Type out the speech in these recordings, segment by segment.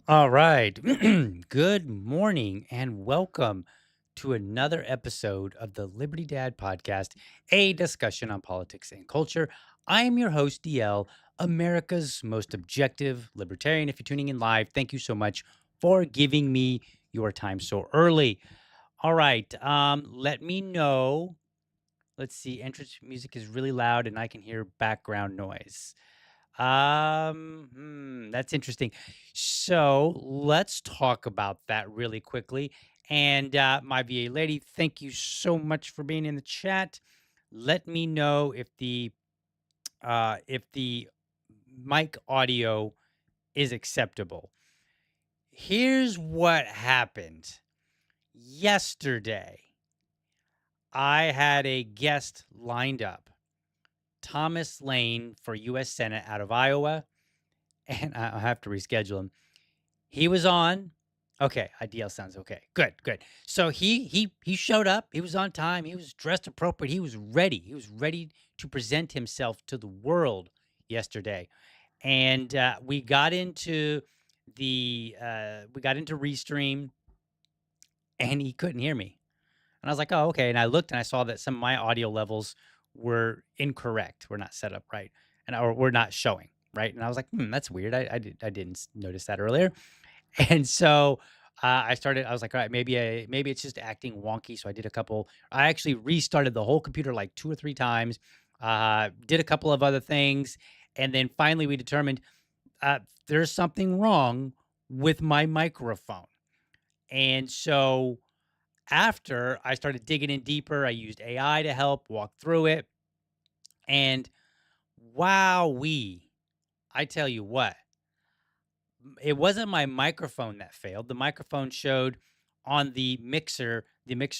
All right. Good morning and welcome to another episode of the Liberty Dad podcast, a discussion on politics and culture. I am your host, DL, America's most objective libertarian. If you're tuning in live, thank you so much for giving me your time so early. All right. Let me know. Let's see. Entrance music is really loud and I can hear background noise. That's interesting. So let's talk about that really quickly. And my VA lady, thank you so much for being in the chat. Let me know if the mic audio is acceptable. Here's what happened yesterday. I had a guest lined up, Thomas Lane for U.S. Senate out of Iowa, and I have to reschedule him. He was on. Okay, IDL sounds okay. Good, good. So he showed up. He was on time. He was dressed appropriate. He was ready. He was ready to present himself to the world yesterday. And we got into Restream, and he couldn't hear me. And I was like, oh, okay. And I looked and I saw that some of my audio levels were incorrect. We're not set up right, or we're not showing right. And I was like, that's weird. I didn't notice that earlier. And so, I was like, "All right, maybe it's just acting wonky." So I did a couple I actually restarted the whole computer like 2 or 3 times, did a couple of other things, and then finally we determined, there's something wrong with my microphone. And so after I started digging in deeper, I used AI to help walk through it, and wowee, I tell you what, it wasn't my microphone that failed. The microphone showed on the mixer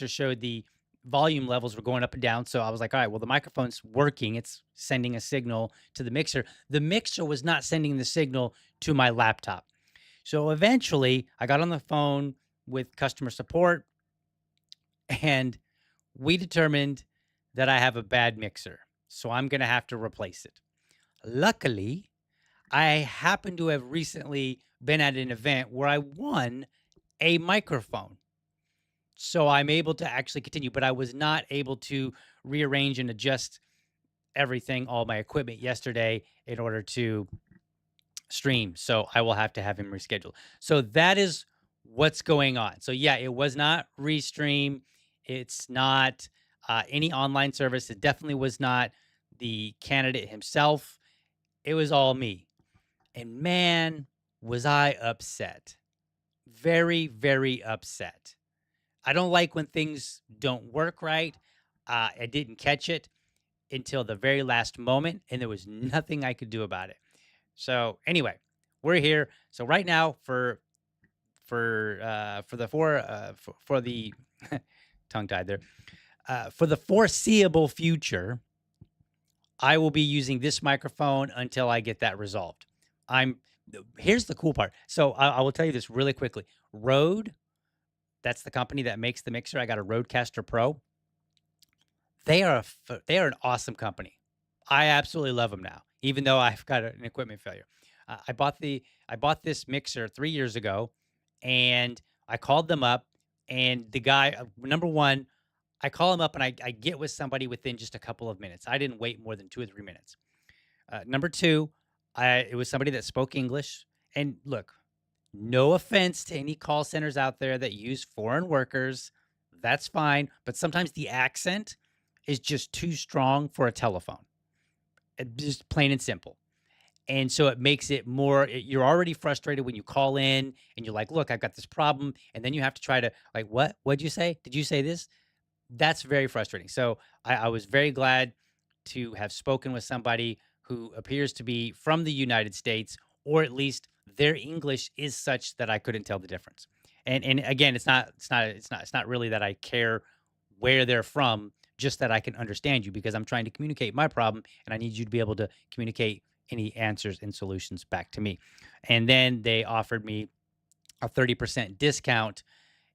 showed the volume levels were going up and down. So I was like, all right, well, the microphone's working. It's sending a signal to the mixer. The mixer was not sending the signal to my laptop. So eventually I got on the phone with customer support and we determined that I have a bad mixer. So I'm going to have to replace it. Luckily, I happen to have recently been at an event where I won a microphone. So I'm able to actually continue, but I was not able to rearrange and adjust everything, all my equipment yesterday in order to stream. So I will have to have him rescheduled. So that is what's going on. So yeah, it was not Restream. It's not any online service. It definitely was not the candidate himself. It was all me. And man, was I upset. Very, very upset. I don't like when things don't work right. I didn't catch it until the very last moment, and there was nothing I could do about it. So anyway, we're here. So right now for the for the tongue tied there for the foreseeable future, I will be using this microphone until I get that resolved. I'm Here's the cool part. So I will tell you this really quickly. Rode, that's the company that makes the mixer. I got a Rodecaster Pro. They are an awesome company. I absolutely love them now, even though I've got an equipment failure. I bought this mixer 3 years ago, and I called them up, and the guy number one, I call him up and I get with somebody within just a couple of minutes. I didn't wait more than 2 or 3 minutes. Number two, it was somebody that spoke English. And look, no offense to any call centers out there that use foreign workers. That's fine. But sometimes the accent is just too strong for a telephone, just plain and simple. And so it makes it more, you're already frustrated when you call in and you're like, look, I've got this problem. And then you have to try to, like, what'd you say? Did you say this? That's very frustrating. So I was very glad to have spoken with somebody who appears to be from the United States, or at least their English is such that I couldn't tell the difference. And again, it's not really that I care where they're from, just that I can understand you because I'm trying to communicate my problem and I need you to be able to communicate any answers and solutions back to me. And then they offered me a 30% discount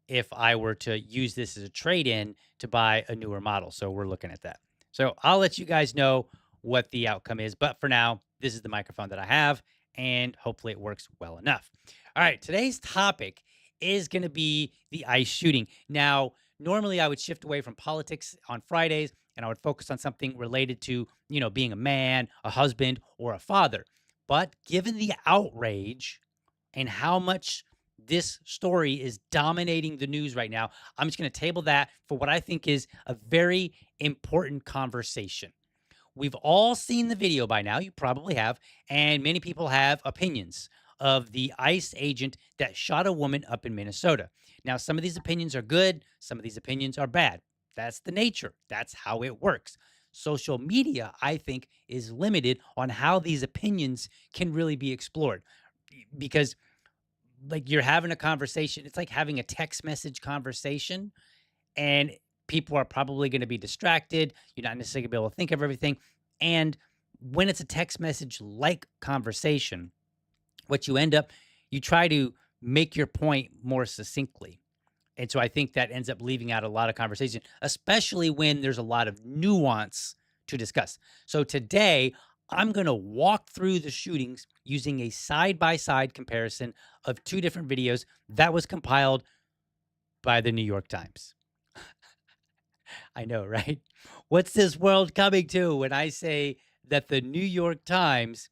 if I were to use this as a trade in to buy a newer model. So we're looking at that. So I'll let you guys know what the outcome is. But for now, this is the microphone that I have, and hopefully it works well enough. All right, today's topic is going to be the ICE shooting. Now, normally I would shift away from politics on Fridays and I would focus on something related to, being a man, a husband, or a father. But given the outrage and how much this story is dominating the news right now, I'm just going to table that for what I think is a very important conversation. We've all seen the video by now. You probably have. And many people have opinions of the ICE agent that shot a woman up in Minnesota. Now, some of these opinions are good, some of these opinions are bad. That's the nature, that's how it works. Social media, I think, is limited on how these opinions can really be explored because, like, you're having a conversation, it's like having a text message conversation and people are probably going to be distracted. You're not necessarily going to be able to think of everything. And when it's a text message like conversation, what you end up, you try to make your point more succinctly. And so I think that ends up leaving out a lot of conversation, especially when there's a lot of nuance to discuss. So today, I'm going to walk through the shootings using a side by side comparison of two different videos that was compiled by the New York Times. I know, right? What's this world coming to when I say that the New York Times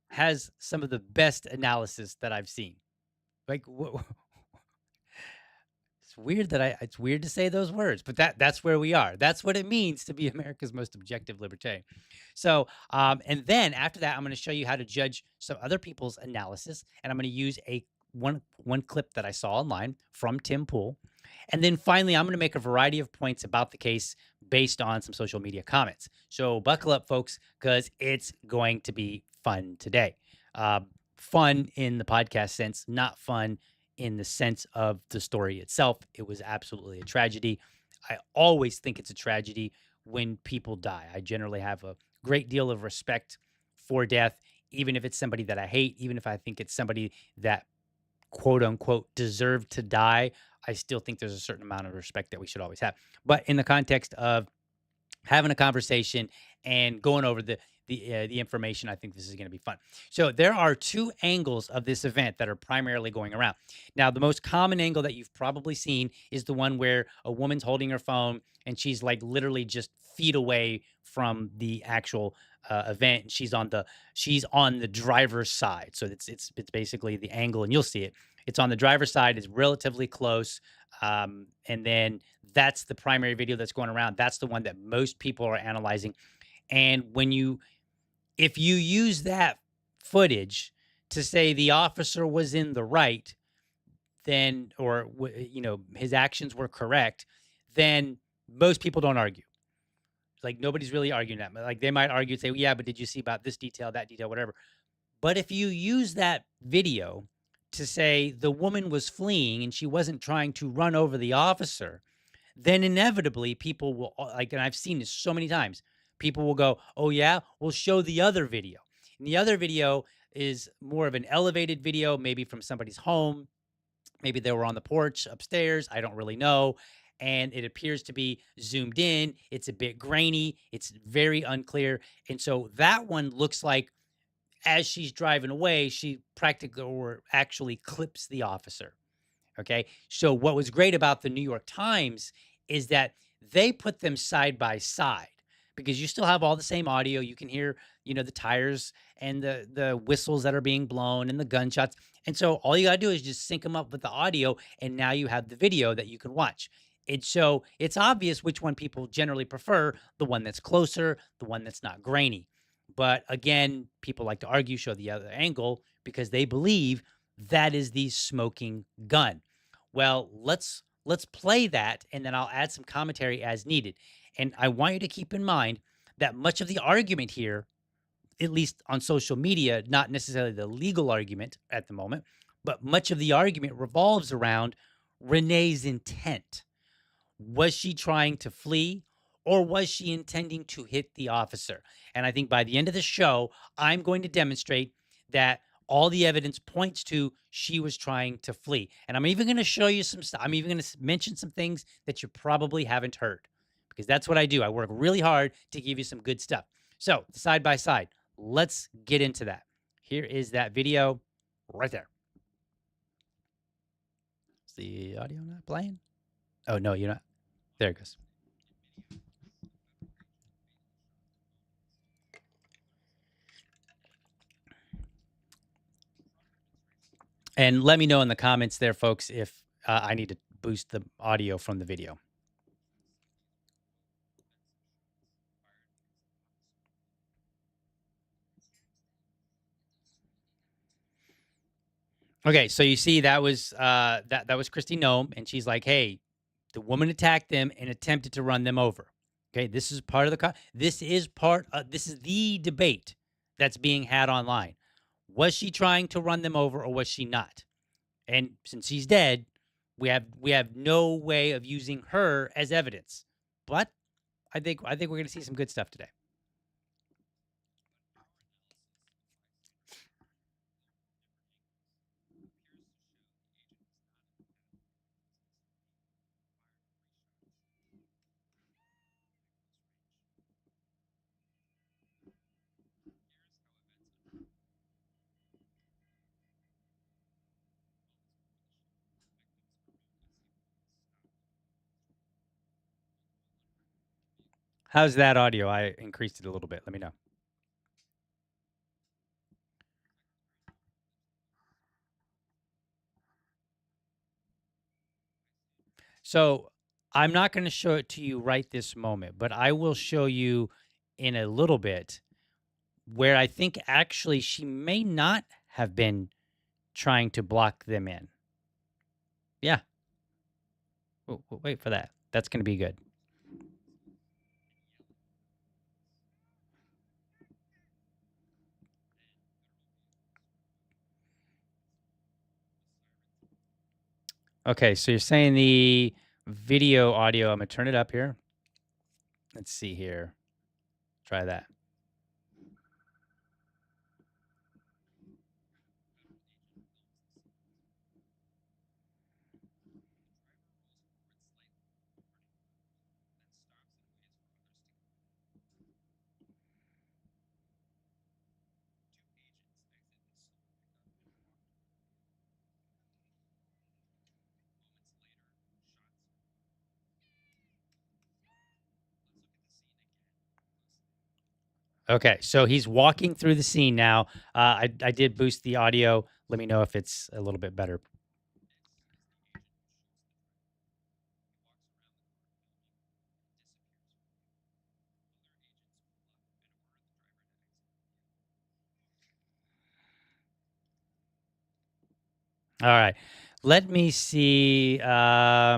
has some of the best analysis that I've seen? Like, it's weird to say those words, but that's where we are. That's what it means to be America's most objective libertarian. So, and then after that, I'm going to show you how to judge some other people's analysis, and I'm going to use a one clip that I saw online from Tim Pool. And then finally, I'm going to make a variety of points about the case based on some social media comments. So buckle up, folks, because it's going to be fun today. Fun in the podcast sense, not fun in the sense of the story itself. It was absolutely a tragedy. I always think it's a tragedy when people die. I generally have a great deal of respect for death, even if it's somebody that I hate, even if I think it's somebody that quote unquote deserved to die. I still think there's a certain amount of respect that we should always have. But in the context of having a conversation and going over the information, I think this is going to be fun. So there are two angles of this event that are primarily going around. Now, the most common angle that you've probably seen is the one where a woman's holding her phone and she's like literally just feet away from the actual event. She's on the driver's side, so it's basically the angle, and you'll see it. It's on the driver's side. It's relatively close, and then that's the primary video that's going around. That's the one that most people are analyzing. And if you use that footage to say the officer was in the right, then, or, his actions were correct, then most people don't argue. Like nobody's really arguing that. Like they might argue and say, well, yeah, but did you see about this detail, that detail, whatever. But if you use that video to say the woman was fleeing and she wasn't trying to run over the officer, then inevitably people will and I've seen this so many times. People will go, "Oh yeah, we'll show the other video." And the other video is more of an elevated video, maybe from somebody's home. Maybe they were on the porch upstairs. I don't really know. And it appears to be zoomed in. It's a bit grainy. It's very unclear. And so that one looks like as she's driving away, she practically or actually clips the officer. Okay. So what was great about the New York Times is that they put them side by side because you still have all the same audio. You can hear, the tires and the whistles that are being blown and the gunshots. And so all you got to do is just sync them up with the audio. And now you have the video that you can watch. And so it's obvious which one people generally prefer, the one that's closer, the one that's not grainy. But again, people like to argue, show the other angle because they believe that is the smoking gun. Well, let's play that and then I'll add some commentary as needed. And I want you to keep in mind that much of the argument here, at least on social media, not necessarily the legal argument at the moment, but much of the argument revolves around Renee's intent. Was she trying to flee or was she intending to hit the officer? And I think by the end of the show, I'm going to demonstrate that all the evidence points to she was trying to flee. And I'm even going to show you some stuff. I'm even going to mention some things that you probably haven't heard because that's what I do. I work really hard to give you some good stuff. So, side by side, let's get into that. Here is that video right there. Is the audio not playing? Oh, no, you're not. There it goes. And let me know in the comments there, folks, if I need to boost the audio from the video. Okay, so you see that was that was Christy Nome, and she's like, "Hey, the woman attacked them and attempted to run them over." Okay, this is part of the this is the debate that's being had online. Was she trying to run them over or was she not? And since she's dead, we have no way of using her as evidence. But I think we're going to see some good stuff today. How's that audio? I increased it a little bit. Let me know. So I'm not going to show it to you right this moment, but I will show you in a little bit where I think actually she may not have been trying to block them in. Yeah. Wait for that. That's going to be good. Okay. So you're saying the video audio, I'm going to turn it up here. Let's see here. Try that. Okay, so he's walking through the scene now. I did boost the audio. Let me know if it's a little bit better. All right, let me see. I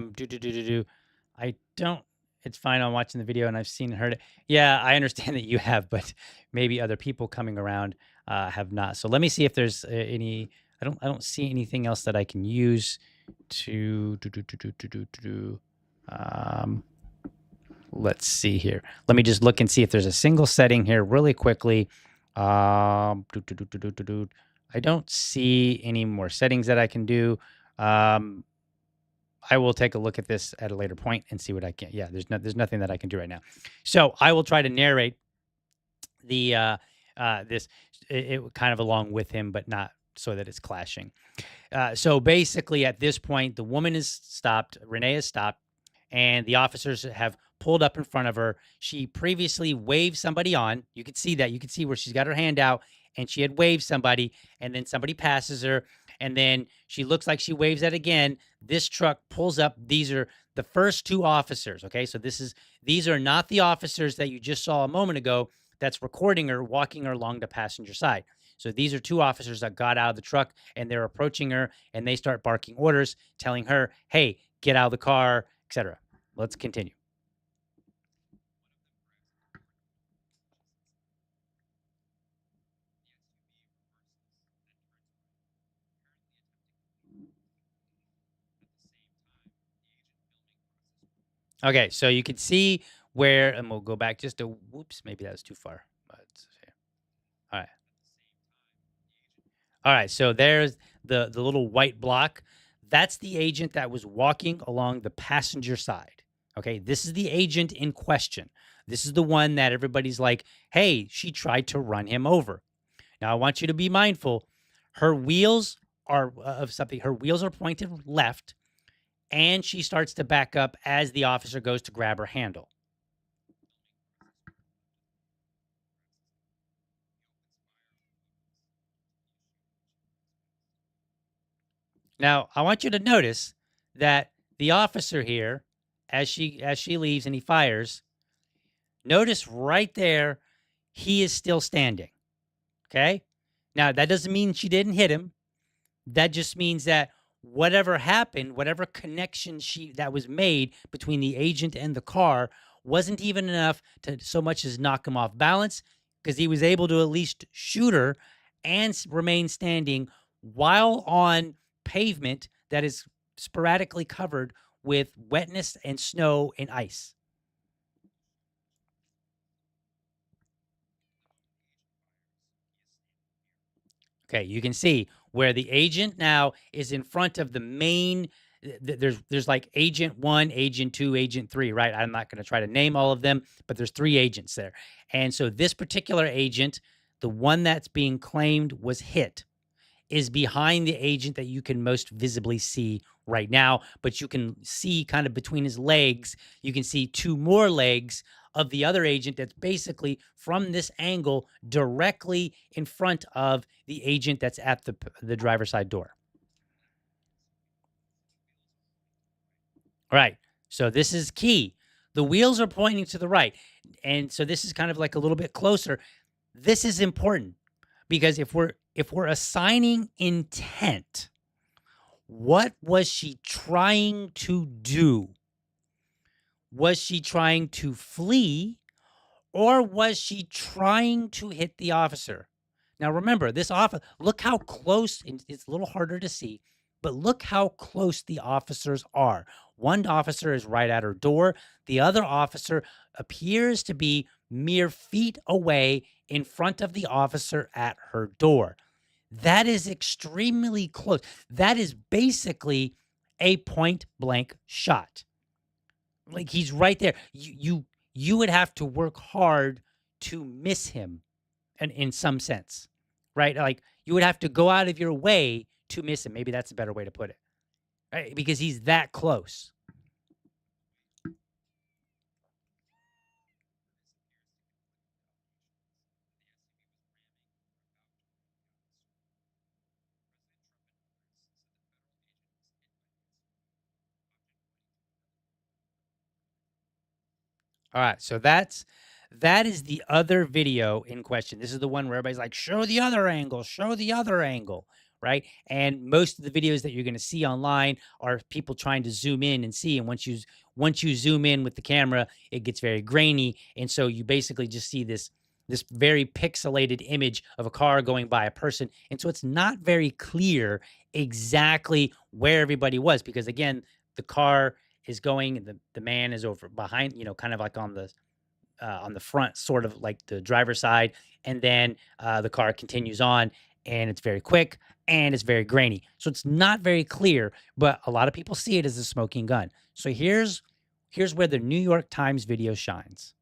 don't. It's fine. I'm watching the video and I've seen and heard it. Yeah, I understand that you have, but maybe other people coming around have not. So let me see if there's any. I don't see anything else that I can use to do. Um, let's see here. Let me just look and see if there's a single setting here really quickly. I don't see any more settings that I can do. Um, I will take a look at this at a later point and see what I can. Yeah, there's nothing that I can do right now. So I will try to narrate the this kind of along with him, but not so that it's clashing. So basically, at this point, the woman is stopped. Renee is stopped, and the officers have pulled up in front of her. She previously waved somebody on. You could see that. You could see where she's got her hand out, and she had waved somebody, and then somebody passes her, and then she looks like she waves that again. This truck pulls up. These are the first two officers. Okay, so these are not the officers that you just saw a moment ago. That's recording her walking her along the passenger side. So these are two officers that got out of the truck and they're approaching her and they start barking orders, telling her, "Hey, get out of the car," etc. Let's continue. Okay, so you can see where, and we'll go back just a whoops, maybe that was too far. All right. All right, so there's the little white block. That's the agent that was walking along the passenger side. Okay, this is the agent in question. This is the one that everybody's like, "Hey, she tried to run him over." Now, I want you to be mindful. Her wheels are of something. Her wheels are pointed left. and she starts to back up as the officer goes to grab her handle. Now, I want you to notice that the officer here, as she leaves and he fires, notice right there, he is still standing. Okay. Now, that doesn't mean she didn't hit him. That just means that whatever happened, whatever connection that was made between the agent and the car wasn't even enough to so much as knock him off balance, because he was able to at least shoot her and remain standing while on pavement that is sporadically covered with wetness and snow and ice. Okay, you can see where the agent now is in front of the main. There's like agent one, agent two, agent three, right? I'm not going to try to name all of them, but there's three agents there. And so this particular agent, the one that's being claimed was hit, is behind the agent that you can most visibly see right now. But you can see kind of between his legs, you can see two more legs of the other agent that's basically from this angle directly in front of the agent that's at the driver's side door. All right. So this is key. The wheels are pointing to the right. And so this is kind of like a little bit closer. This is important because if we're assigning intent, what was she trying to do? Was she trying to flee or was she trying to hit the officer? Now remember, this officer, look how close, it's a little harder to see, but look how close the officers are. One officer is right at her door. The other officer appears to be mere feet away in front of the officer at her door. That is extremely close. That is basically a point blank shot. Like he's right there. You would have to work hard to miss him, and in some sense, right? Like you would have to go out of your way to miss him. Maybe that's a better way to put it, right? Because he's that close. All right, so that is the other video in question. This is the one where everybody's like, "Show the other angle, show the other angle," right? And most of the videos that you're going to see online are people trying to zoom in and see. And once you zoom in with the camera, it gets very grainy, and so you basically just see this very pixelated image of a car going by a person, and so it's not very clear exactly where everybody was because again, the car is going and the man is over behind, kind of like on the front, sort of like the driver's side, and then the car continues on, and it's very quick and it's very grainy, so it's not very clear. But a lot of people see it as a smoking gun. So here's where the New York Times video shines.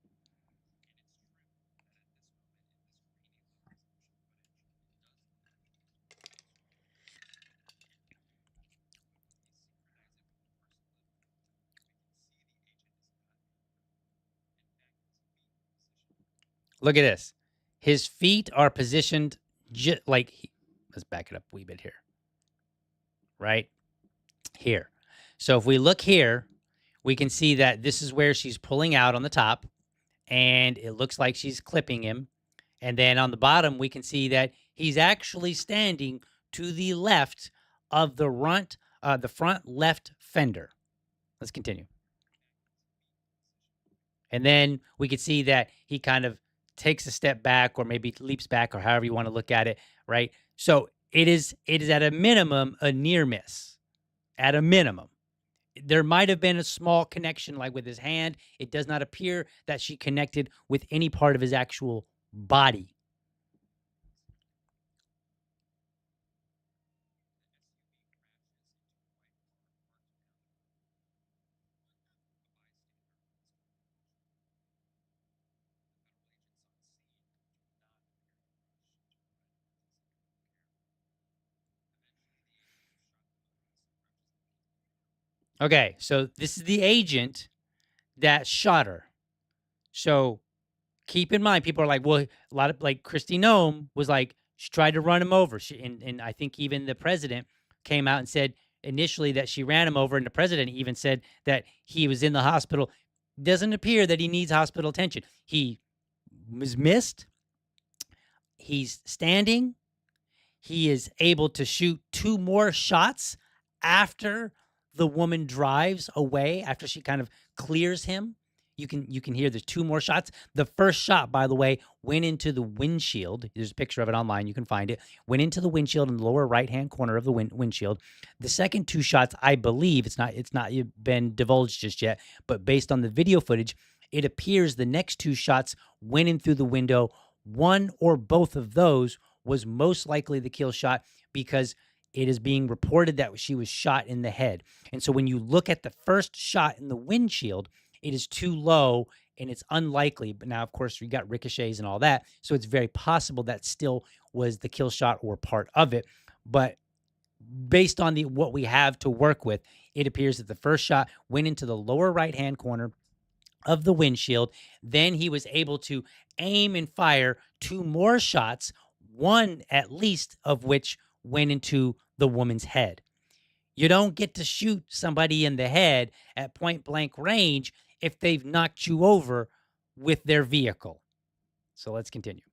Look at this. His feet are positioned like let's back it up a wee bit here. Right here. So if we look here, we can see that this is where she's pulling out on the top, and it looks like she's clipping him. And then on the bottom, we can see that he's actually standing to the left of the front left fender. Let's continue. And then we can see that he kind of takes a step back or maybe leaps back or however you want to look at it, right? So it is at a minimum a near miss. At a minimum. There might have been a small connection like with his hand. It does not appear that she connected with any part of his actual body. Okay, so this is the agent that shot her. So keep in mind, people are like, well, a lot of like Christy Nome was like, she tried to run him over. And I think even the president came out and said initially that she ran him over, and the president even said that he was in the hospital. Doesn't appear that he needs hospital attention. He was missed. He's standing. He is able to shoot two more shots after the woman drives away, after she kind of clears him. You can hear there's two more shots. The first shot, by the way, went into the windshield. There's a picture of it online. You can find it. Went into the windshield in the lower right-hand corner of the windshield. The second two shots, I believe, it's not been divulged just yet, but based on the video footage, it appears the next two shots went in through the window. One or both of those was most likely the kill shot because it is being reported that she was shot in the head. And so when you look at the first shot in the windshield, it is too low and it's unlikely. But now, of course, you got ricochets and all that. So it's very possible that still was the kill shot or part of it. But based on the what we have to work with, it appears that the first shot went into the lower right-hand corner of the windshield. Then he was able to aim and fire two more shots, one at least of which went into the woman's head. You don't get to shoot somebody in the head at point blank range if they've knocked you over with their vehicle. So let's continue.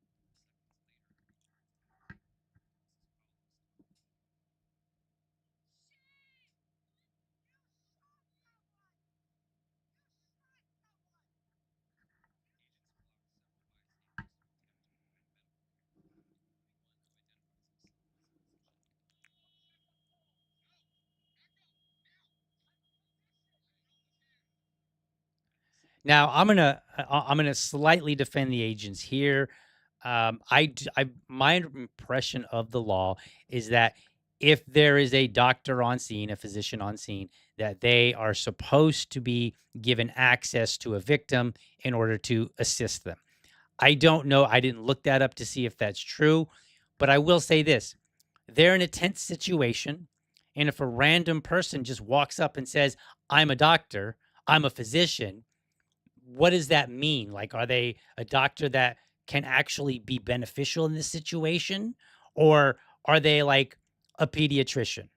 Now I'm gonna slightly defend the agents here. My impression of the law is that if there is a doctor on scene, a physician on scene, that they are supposed to be given access to a victim in order to assist them. I don't know. I didn't look that up to see if that's true, but I will say this: they're in a tense situation, and if a random person just walks up and says, "I'm a doctor," "I'm a physician," what does that mean? Like, are they a doctor that can actually be beneficial in this situation? Or are they like a pediatrician?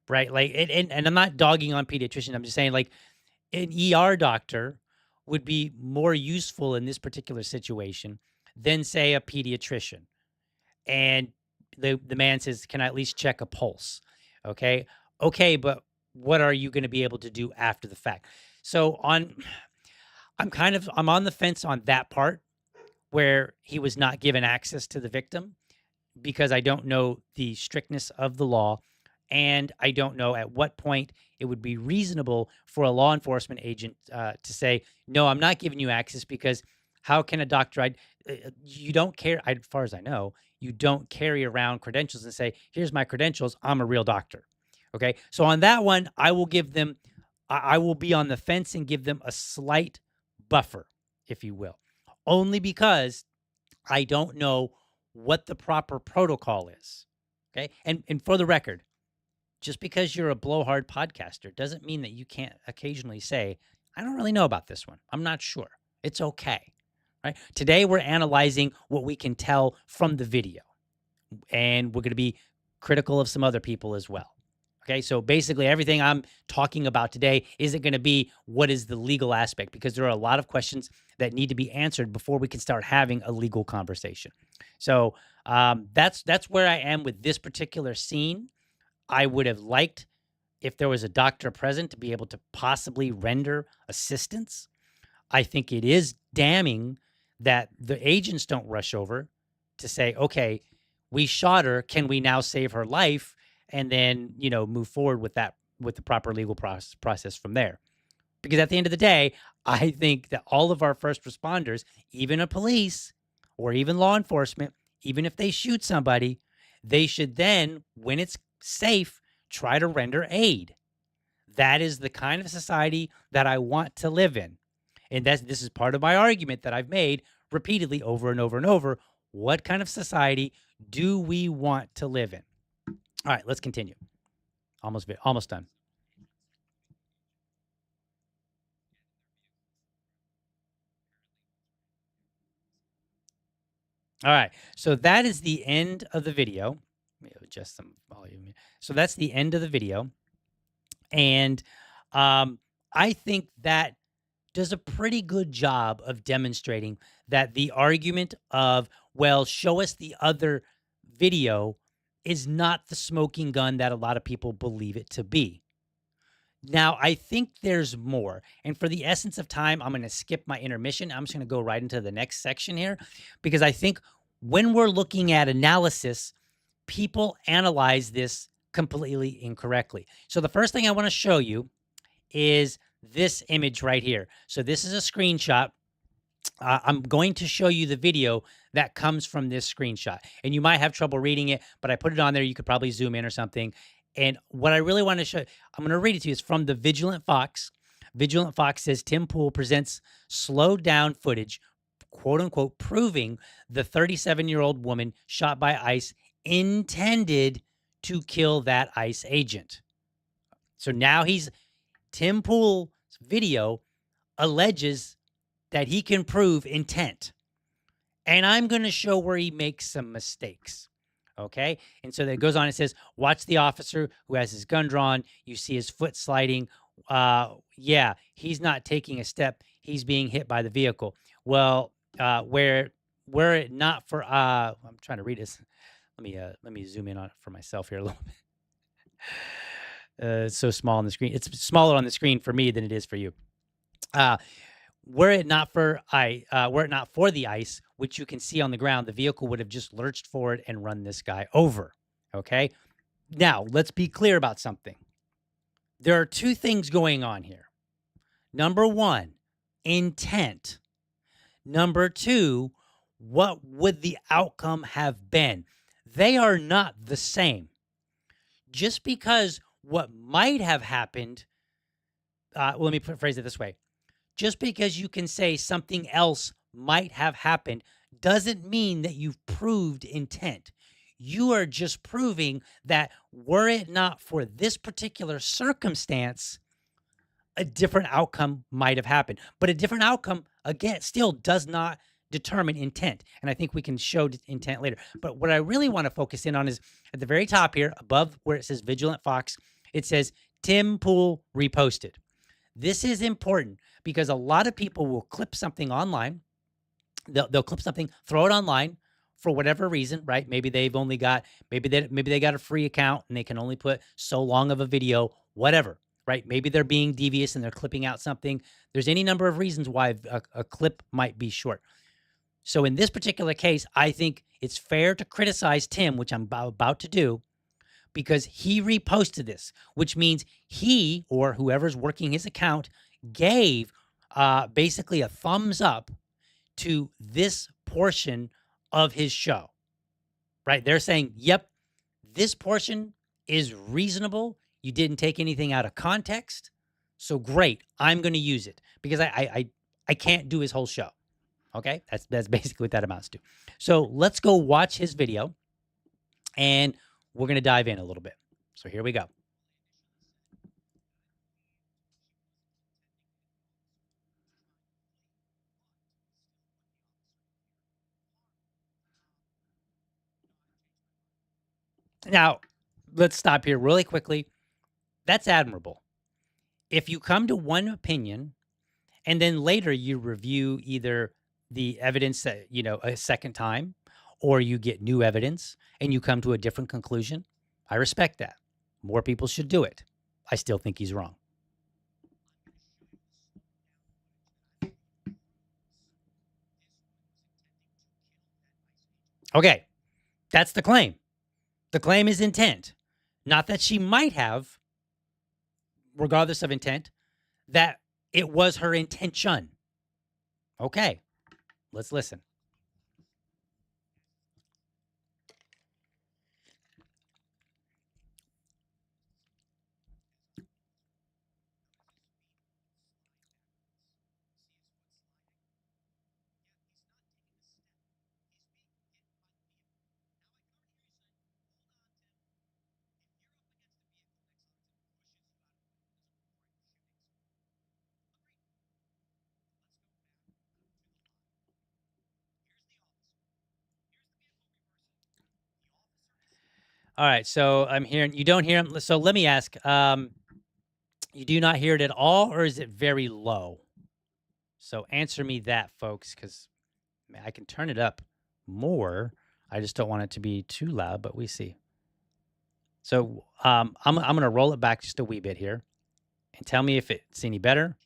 Right. Like, and I'm not dogging on pediatrician. I'm just saying, like, an ER doctor would be more useful in this particular situation than, say, a pediatrician. And the man says, "Can I at least check a pulse?" Okay. Okay. But what are you going to be able to do after the fact? So I'm on the fence on that part where he was not given access to the victim because I don't know the strictness of the law, and I don't know at what point it would be reasonable for a law enforcement agent to say, "No, I'm not giving you access," because how can a doctor? You don't care. As far as I know, you don't carry around credentials and say, "Here's my credentials. I'm a real doctor." Okay, so on that one, I will give them. I will be on the fence and give them a slight buffer, if you will, only because I don't know what the proper protocol is. Okay. And for the record, just because you're a blowhard podcaster doesn't mean that you can't occasionally say, "I don't really know about this one. I'm not sure." It's okay. Right. Today we're analyzing what we can tell from the video, and we're going to be critical of some other people as well. Okay, so basically everything I'm talking about today isn't going to be what is the legal aspect, because there are a lot of questions that need to be answered before we can start having a legal conversation. So that's where I am with this particular scene. I would have liked if there was a doctor present to be able to possibly render assistance. I think it is damning that the agents don't rush over to say, "Okay, we shot her. Can we now save her life?" And then, move forward with that, with the proper legal process from there. Because at the end of the day, I think that all of our first responders, even a police or even law enforcement, even if they shoot somebody, they should then, when it's safe, try to render aid. That is the kind of society that I want to live in. And this is part of my argument that I've made repeatedly over and over and over. What kind of society do we want to live in? All right, let's continue. Almost done. All right. So that is the end of the video. Let me adjust some volume. So that's the end of the video. And I think that does a pretty good job of demonstrating that the argument of, well, show us the other video is not the smoking gun that a lot of people believe it to be. Now, I think there's more. And for the essence of time, I'm going to skip my intermission. I'm just going to go right into the next section here because I think when we're looking at analysis, people analyze this completely incorrectly. So the first thing I want to show you is this image right here. So this is a screenshot. I'm going to show you the video that comes from this screenshot. And you might have trouble reading it, but I put it on there. You could probably zoom in or something. And what I really want to show, I'm going to read it to you. It's from the Vigilant Fox. Vigilant Fox says Tim Pool presents slowed down footage, quote unquote, proving the 37-year-old woman shot by ICE intended to kill that ICE agent. So now Tim Pool's video alleges that he can prove intent. And I'm going to show where he makes some mistakes. Okay. And so that it goes on. It says, watch the officer who has his gun drawn. You see his foot sliding. Yeah, he's not taking a step. He's being hit by the vehicle. Well, were it not for, I'm trying to read this. Let me zoom in on it for myself here a little bit. It's so small on the screen. It's smaller on the screen for me than it is for you. Were it not for the ice, which you can see on the ground, the vehicle would have just lurched forward and run this guy over. Okay. Now let's be clear about something. There are two things going on here. Number one, intent. Number two, what would the outcome have been? They are not the same. Just because what might have happened, let me phrase it this way. Just because you can say something else might have happened doesn't mean that you've proved intent. You are just proving that were it not for this particular circumstance, a different outcome might have happened. But a different outcome, again, still does not determine intent. And I think we can show intent later. But what I really want to focus in on is at the very top here, above where it says Vigilant Fox, it says Tim Pool reposted. This is important because a lot of people will clip something online. They'll clip something, throw it online for whatever reason, right? Maybe they've only got, maybe they got a free account and they can only put so long of a video, whatever, right? Maybe they're being devious and they're clipping out something. There's any number of reasons why a clip might be short. So in this particular case, I think it's fair to criticize Tim, which I'm about to do, because he reposted this, which means he or whoever's working his account gave basically a thumbs up to this portion of his show, right? They're saying, yep, this portion is reasonable. You didn't take anything out of context. So great. I'm going to use it because I can't do his whole show. Okay. That's basically what that amounts to. So let's go watch his video and we're going to dive in a little bit. So here we go. Now, let's stop here really quickly. That's admirable. If you come to one opinion and then later you review either the evidence that, a second time, or you get new evidence and you come to a different conclusion, I respect that. More people should do it. I still think he's wrong. Okay, that's the claim. The claim is intent. Not that she might have, regardless of intent, that it was her intention. Okay, let's listen. All right, so I'm hearing you don't hear him. So let me ask, you do not hear it at all, or is it very low? So answer me that, folks, because I can turn it up more. I just don't want it to be too loud, but we see. So I'm gonna roll it back just a wee bit here and tell me if it's any better.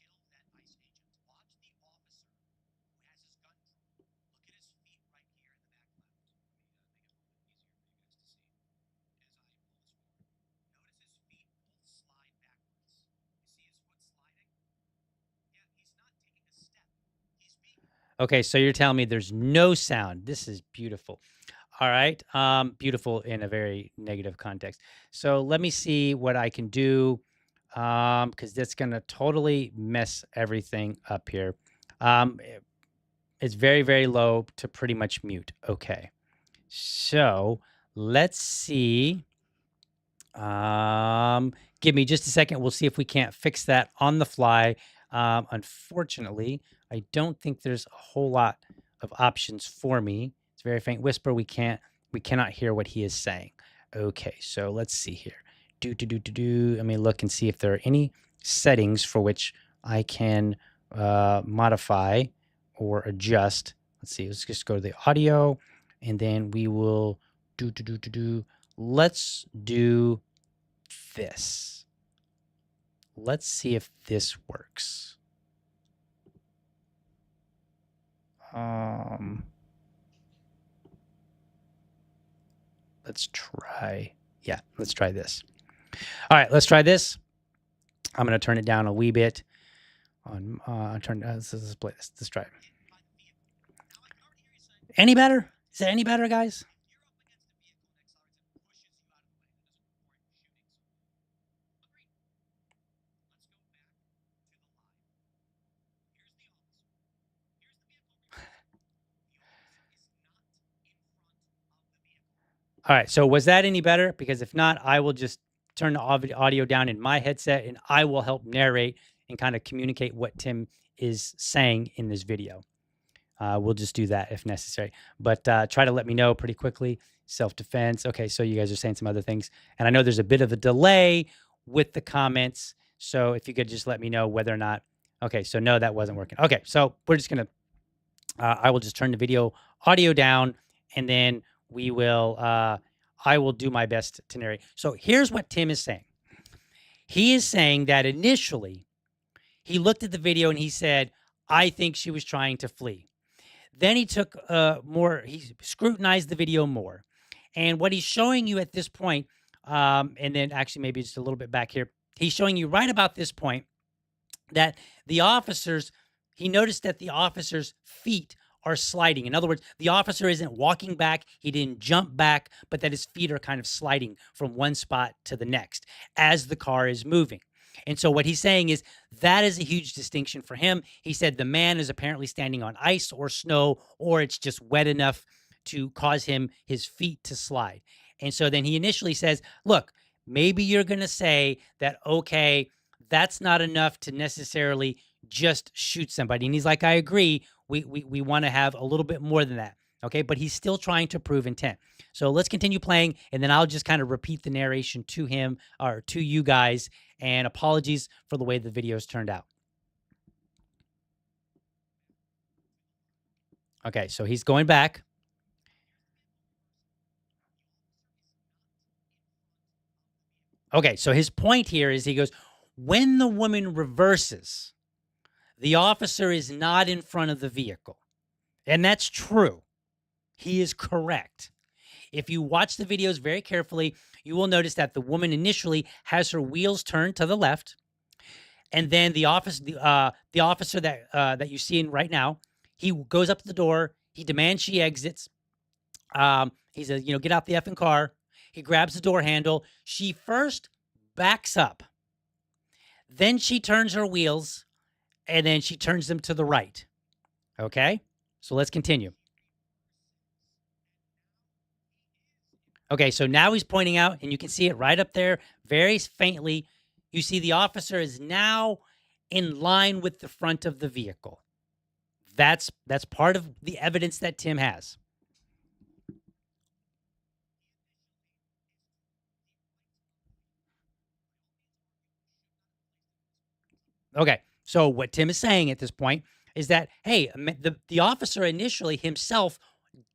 Okay, so you're telling me there's no sound. This is beautiful. All right. Beautiful in a very negative context. So let me see what I can do. Because that's gonna totally mess everything up here. It's very, very low to pretty much mute. Okay. So let's see. Give me just a second. We'll see if we can't fix that on the fly. Unfortunately, I don't think there's a whole lot of options for me. It's a very faint whisper. We cannot hear what he is saying. Okay, so let's see here. Do. Let me look and see if there are any settings for which I can modify or adjust. Let's see. Let's just go to the audio, and then we will do. Let's do this. Let's see if this works. Let's try. Yeah, let's try this. All right, let's try this. I'm going to turn it down a wee bit. Let's play this. Let's try it. Any better? Is that any better, guys? All right. So was that any better? Because if not, I will just turn the audio down in my headset and I will help narrate and kind of communicate what Tim is saying in this video. We'll just do that if necessary. But try to let me know pretty quickly. Self-defense. Okay, so you guys are saying some other things. And I know there's a bit of a delay with the comments. So if you could just let me know whether or not. Okay, so no, that wasn't working. Okay, so we're just going to, I will just turn the video audio down and then we will, I will do my best to narrate. So here's what Tim is saying. He is saying that initially he looked at the video and he said, I think she was trying to flee. Then he took he scrutinized the video more. And what he's showing you at this point, and then actually maybe just a little bit back here, he's showing you right about this point that the officers, he noticed that the officer's feet are sliding. In other words, the officer isn't walking back, he didn't jump back, but that his feet are kind of sliding from one spot to the next as the car is moving. And so what he's saying is that is a huge distinction for him. He said the man is apparently standing on ice or snow, or it's just wet enough to cause his feet to slide. And so then he initially says, look, maybe you're going to say that, okay, that's not enough to necessarily just shoot somebody. And he's like, I agree. We want to have a little bit more than that. Okay. But he's still trying to prove intent. So let's continue playing. And then I'll just kind of repeat the narration to him or to you guys. And apologies for the way the videos turned out. Okay. So he's going back. Okay. So his point here is he goes, when the woman reverses, the officer is not in front of the vehicle. And that's true. He is correct. If you watch the videos very carefully, you will notice that the woman initially has her wheels turned to the left. And then the officer that you're seeing right now, he goes up to the door. He demands she exits. He says, get out the effing car. He grabs the door handle. She first backs up. Then she turns her wheels and then she turns them to the right. Okay? So let's continue. Okay, so now he's pointing out, and you can see it right up there very faintly. You see the officer is now in line with the front of the vehicle. That's part of the evidence that Tim has. Okay. So what Tim is saying at this point is that, hey, the officer initially himself,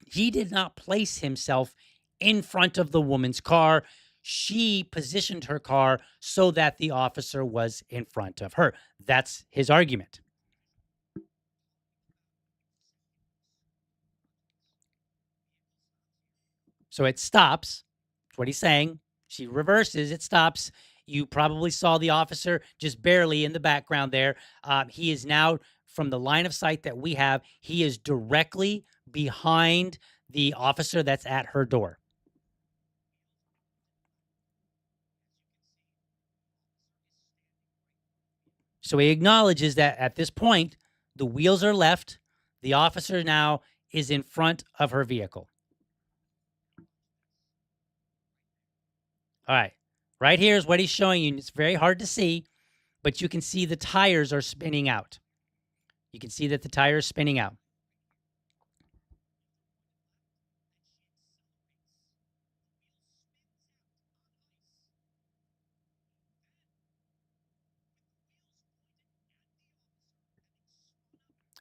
he did not place himself in front of the woman's car. She positioned her car so that the officer was in front of her. That's his argument. So it stops. That's what he's saying. She reverses, it stops. You probably saw the officer just barely in the background there. He is now, from the line of sight that we have, he is directly behind the officer that's at her door. So he acknowledges that at this point, the wheels are left. The officer now is in front of her vehicle. All right. Right here is what he's showing you. It's very hard to see, but you can see the tires are spinning out. You can see that the tire is spinning out.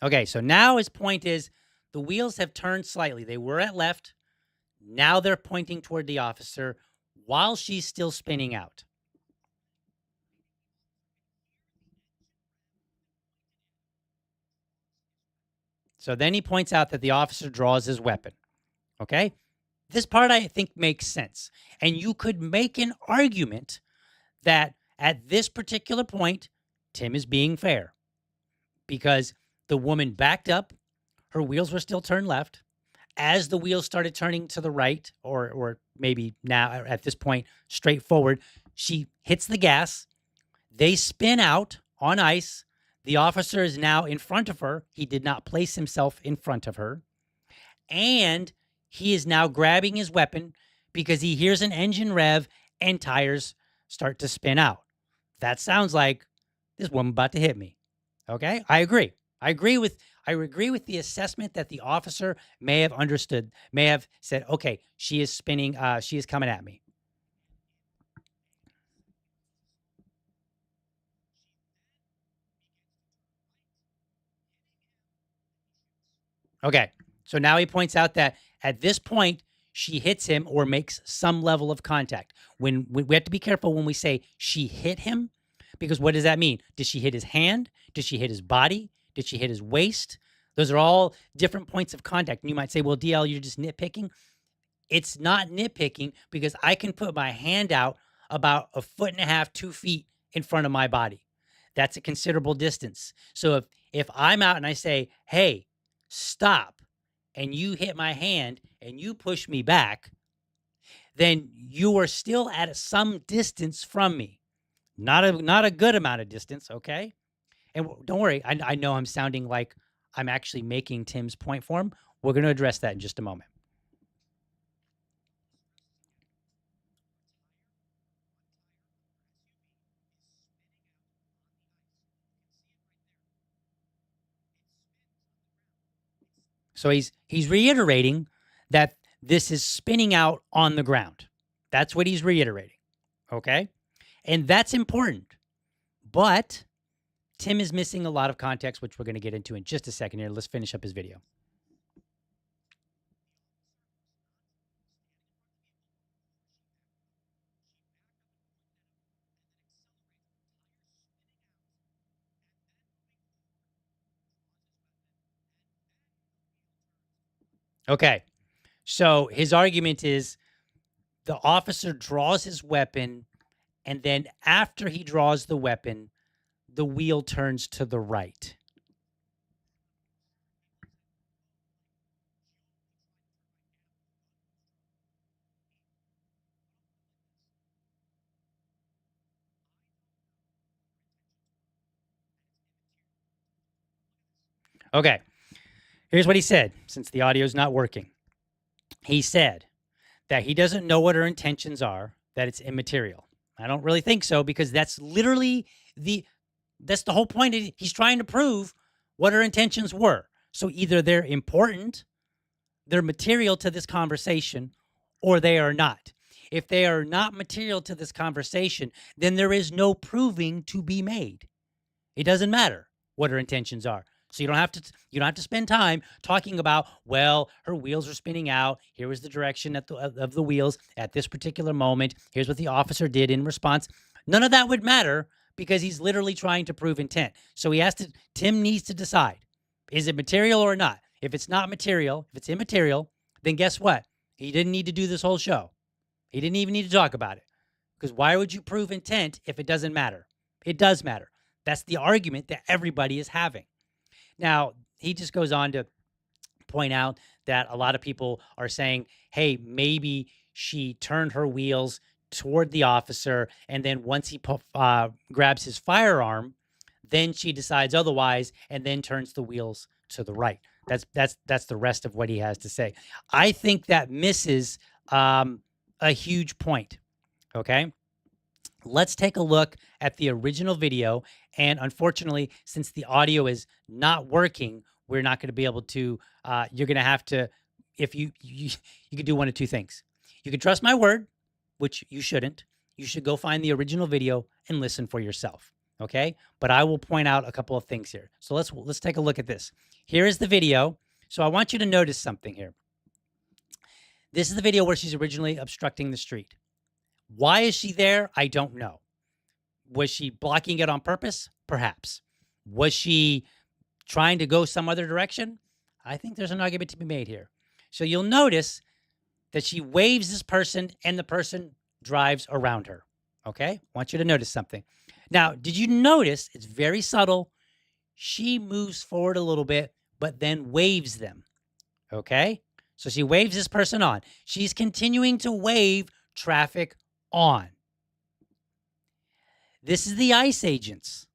Okay, so now his point is the wheels have turned slightly. They were at left. Now they're pointing toward the officer while she's still spinning out. So then he points out that the officer draws his weapon. Okay? This part I think makes sense. And you could make an argument that at this particular point, Tim is being fair because the woman backed up, her wheels were still turned left. As the wheels started turning to the right, or maybe now at this point, straight forward, she hits the gas. They spin out on ice. The officer is now in front of her. He did not place himself in front of her. And he is now grabbing his weapon because he hears an engine rev and tires start to spin out. That sounds like this woman about to hit me. Okay? I agree. I agree with the assessment that the officer may have understood, may have said, okay, she is spinning, she is coming at me. Okay. So now he points out that at this point, she hits him or makes some level of contact. When we have to be careful when we say she hit him, because what does that mean? Did she hit his hand? Did she hit his body? Did she hit his waist? Those are all different points of contact. And you might say, well, DL, you're just nitpicking. It's not nitpicking because I can put my hand out about a foot and a half, 2 feet in front of my body. That's a considerable distance. So if I'm out and I say, hey, stop, and you hit my hand and you push me back, then you are still at some distance from me. Not a good amount of distance, okay? And don't worry, I know I'm sounding like I'm actually making Tim's point for him. We're going to address that in just a moment. So he's reiterating that this is spinning out on the ground. That's what he's reiterating. Okay? And that's important. But Tim is missing a lot of context, which we're going to get into in just a second here. Let's finish up his video. Okay. So his argument is the officer draws his weapon, and then after he draws the weapon, the wheel turns to the right. Okay. Here's what he said since the audio is not working. He said that he doesn't know what her intentions are, that it's immaterial. I don't really think so because that's literally that's the whole point. He's trying to prove what her intentions were. So either they're important, they're material to this conversation, or they are not. If they are not material to this conversation, then there is no proving to be made. It doesn't matter what her intentions are. So you don't have to spend time talking about, well, her wheels are spinning out. Here was the direction of the wheels at this particular moment. Here's what the officer did in response. None of that would matter because he's literally trying to prove intent. So Tim needs to decide, is it material or not? If it's not material, if it's immaterial, then guess what? He didn't need to do this whole show. He didn't even need to talk about it. Because why would you prove intent if it doesn't matter? It does matter. That's the argument that everybody is having. Now, he just goes on to point out that a lot of people are saying, hey, maybe she turned her wheels toward the officer, and then once he grabs his firearm, then she decides otherwise, and then turns the wheels to the right. That's the rest of what he has to say. I think that misses a huge point. Okay. Let's take a look at the original video. And unfortunately, since the audio is not working, we're not going to be able to, you're going to have to, if you could do one of two things. You can trust my word, which you shouldn't. You should go find the original video and listen for yourself. Okay. But I will point out a couple of things here. So let's take a look at this. Here is the video. So I want you to notice something here. This is the video where she's originally obstructing the street. Why is she there? I don't know. Was she blocking it on purpose? Perhaps. Was she trying to go some other direction? I think there's an argument to be made here. So you'll notice that she waves this person and the person drives around her. Okay? I want you to notice something. Now, did you notice, it's very subtle, she moves forward a little bit, but then waves them. Okay? So she waves this person on. She's continuing to wave traffic on. This is the ICE agents.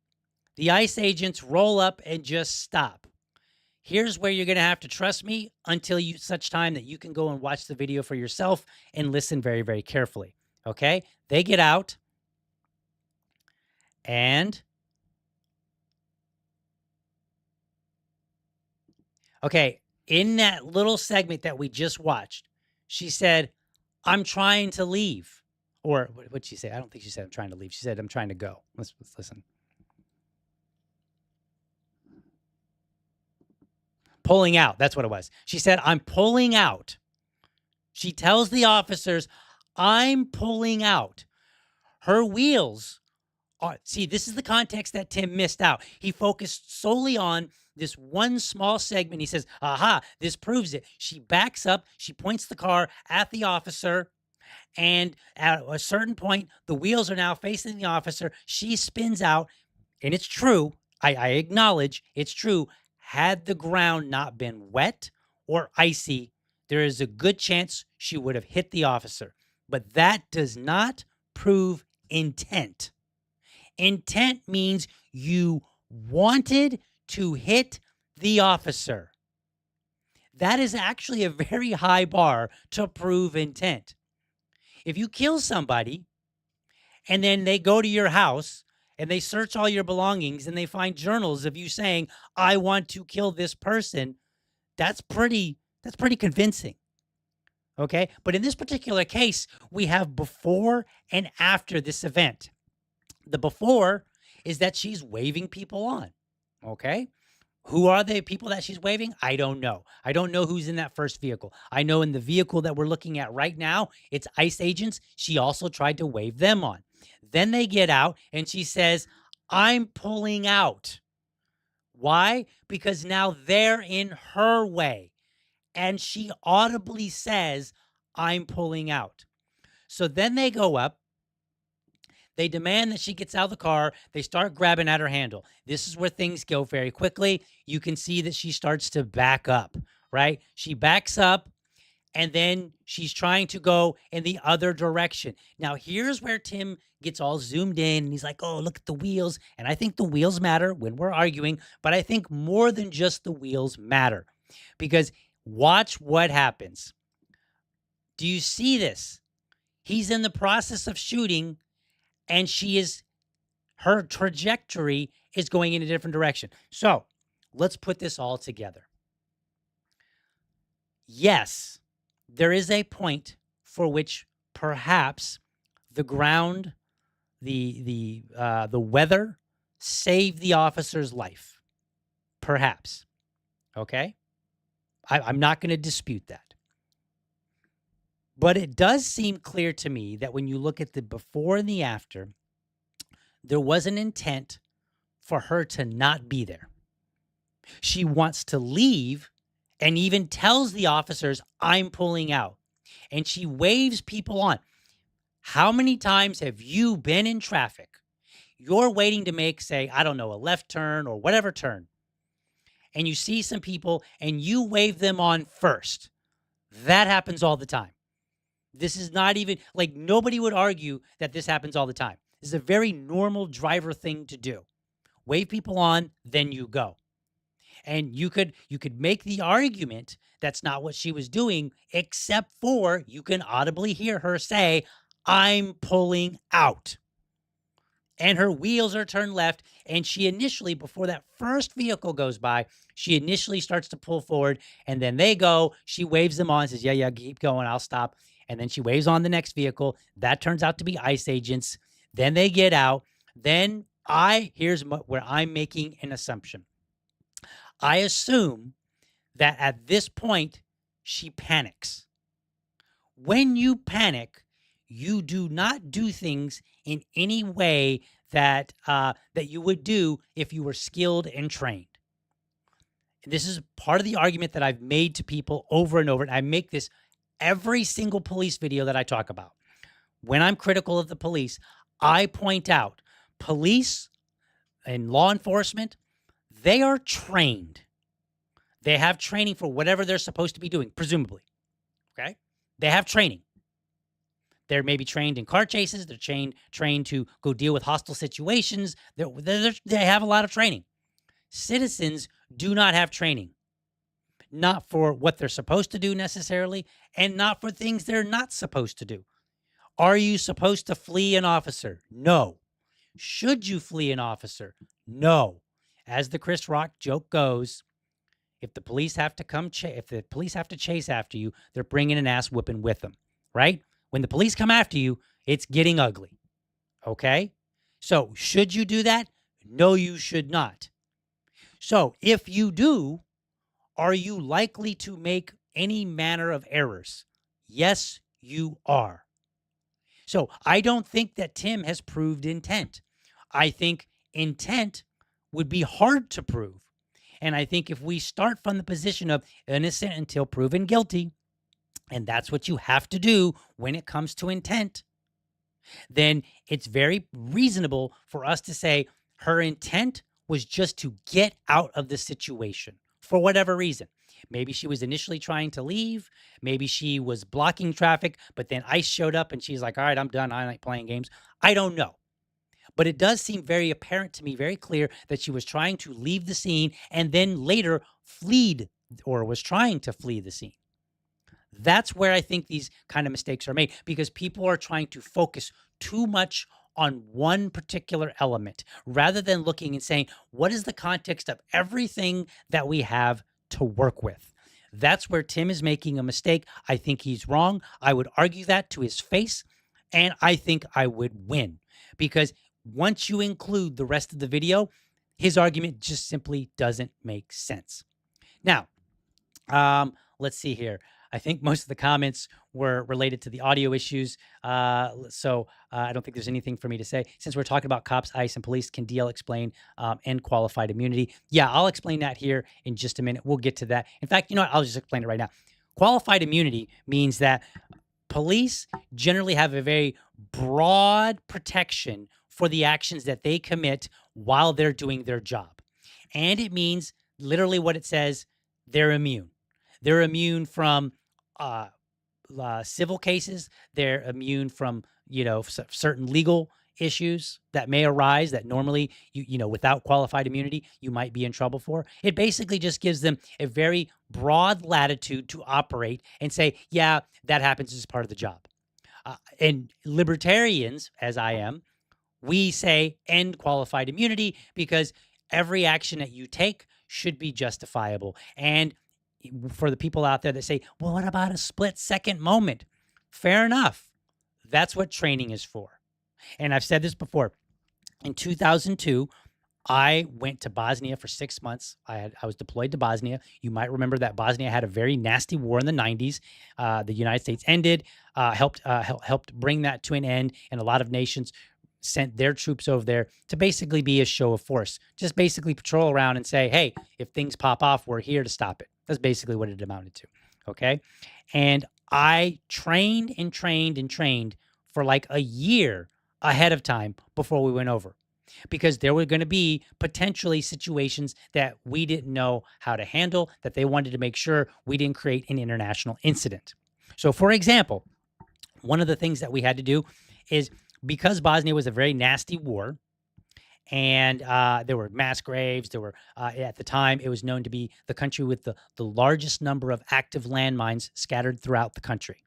The ICE agents roll up and just stop. Here's where you're going to have to trust me until such time that you can go and watch the video for yourself and listen very, very carefully. Okay? They get out and okay, in that little segment that we just watched, she said, I'm trying to leave. Or what'd she say? I don't think she said I'm trying to leave. She said, I'm trying to go. Let's listen. Pulling out. That's what it was. She said, I'm pulling out. She tells the officers, I'm pulling out. Her wheels are, see, this is the context that Tim missed out. He focused solely on this one small segment. He says, aha, this proves it. She backs up. She points the car at the officer. And at a certain point, the wheels are now facing the officer. She spins out. And it's true. I acknowledge it's true. Had the ground not been wet or icy, there is a good chance she would have hit the officer. But that does not prove intent. Intent means you wanted to hit the officer. That is actually a very high bar to prove intent. If you kill somebody and then they go to your house and they search all your belongings and they find journals of you saying, I want to kill this person, that's pretty convincing. Okay? But in this particular case, we have before and after this event. The before is that she's waving people on. Okay? Who are the people that she's waving? I don't know. I don't know who's in that first vehicle. I know in the vehicle that we're looking at right now, it's ICE agents. She also tried to wave them on. Then they get out and she says, I'm pulling out. Why? Because now they're in her way. And she audibly says, I'm pulling out. So then they go up. They demand that she gets out of the car. They start grabbing at her handle. This is where things go very quickly. You can see that she starts to back up, right? She backs up and then she's trying to go in the other direction. Now, here's where Tim gets all zoomed in and he's like, oh, look at the wheels. And I think the wheels matter when we're arguing, but I think more than just the wheels matter because watch what happens. Do you see this? He's in the process of shooting and her trajectory is going in a different direction. So let's put this all together. Yes, there is a point for which perhaps the ground, the weather save the officer's life. Perhaps. Okay? I'm not going to dispute that. But it does seem clear to me that when you look at the before and the after, there was an intent for her to not be there. She wants to leave and even tells the officers, I'm pulling out. And she waves people on. How many times have you been in traffic? You're waiting to make, say, I don't know, a left turn or whatever turn. And you see some people and you wave them on first. That happens all the time. This is not even like nobody would argue that this happens all the time. This is a very normal driver thing to do. Wave people on, then you go. And you could make the argument that's not what she was doing, except for you can audibly hear her say, I'm pulling out. And her wheels are turned left. And she initially, before that first vehicle goes by, she initially starts to pull forward. And then they go, she waves them on, says, yeah, keep going, I'll stop. And then she waves on the next vehicle. That turns out to be ICE agents. Then they get out. Then here's where I'm making an assumption. I assume that at this point, she panics. When you panic, you do not do things in any way that that you would do if you were skilled and trained. This is part of the argument that I've made to people over and over, and I make this every single police video that I talk about. When I'm critical of the police, I point out police and law enforcement, they are trained. They have training for whatever they're supposed to be doing, presumably. Okay? They have training. They're maybe trained in car chases. They're trained to go deal with hostile situations. They have a lot of training. Citizens do not have training. Not for what they're supposed to do necessarily, and not for things they're not supposed to do. Are you supposed to flee an officer? No. Should you flee an officer? No. As the Chris Rock joke goes, if the police have to chase after you, they're bringing an ass whipping with them, right? When the police come after you, it's getting ugly. Okay? So, should you do that? No, you should not. So, if you do, are you likely to make any manner of errors? Yes, you are. So, I don't think that Tim has proved intent. I think intent would be hard to prove. And I think if we start from the position of innocent until proven guilty, and that's what you have to do when it comes to intent, then it's very reasonable for us to say her intent was just to get out of the situation for whatever reason. Maybe she was initially trying to leave. Maybe she was blocking traffic, but then ICE showed up and she's like, all right, I'm done. I like playing games. I don't know. But it does seem very apparent to me, very clear that she was trying to leave the scene and then later fled or was trying to flee the scene. That's where I think these kind of mistakes are made because people are trying to focus too much on one particular element rather than looking and saying, what is the context of everything that we have to work with? That's where Tim is making a mistake. I think he's wrong. I would argue that to his face, and I think I would win because once you include the rest of the video, his argument just simply doesn't make sense. Now, let's see here. I think most of the comments were related to the audio issues. So I don't think there's anything for me to say. Since we're talking about cops, ICE, and police, can DL explain end qualified immunity? Yeah, I'll explain that here in just a minute. We'll get to that. In fact, you know what? I'll just explain it right now. Qualified immunity means that police generally have a very broad protection for the actions that they commit while they're doing their job. And it means literally what it says, they're immune. They're immune from civil cases. They're immune from, certain legal issues that may arise that normally, without qualified immunity, you might be in trouble for. It basically just gives them a very broad latitude to operate and say, yeah, that happens as part of the job. And libertarians, as I am, we say end qualified immunity because every action that you take should be justifiable. And for the people out there that say, well, what about a split-second moment? Fair enough. That's what training is for. And I've said this before. In 2002, I went to Bosnia for 6 months. I was deployed to Bosnia. You might remember that Bosnia had a very nasty war in the 90s. The United States ended, helped bring that to an end, and a lot of nations sent their troops over there to basically be a show of force. Just basically patrol around and say, "Hey, if things pop off, we're here to stop it." That's basically what it amounted to. Okay? And I trained and trained and trained for like a year ahead of time before we went over, because there were going to be potentially situations that we didn't know how to handle, that they wanted to make sure we didn't create an international incident. So, for example, one of the things that we had to do is, because Bosnia was a very nasty war, and there were mass graves. There were, at the time, it was known to be the country with the largest number of active landmines scattered throughout the country.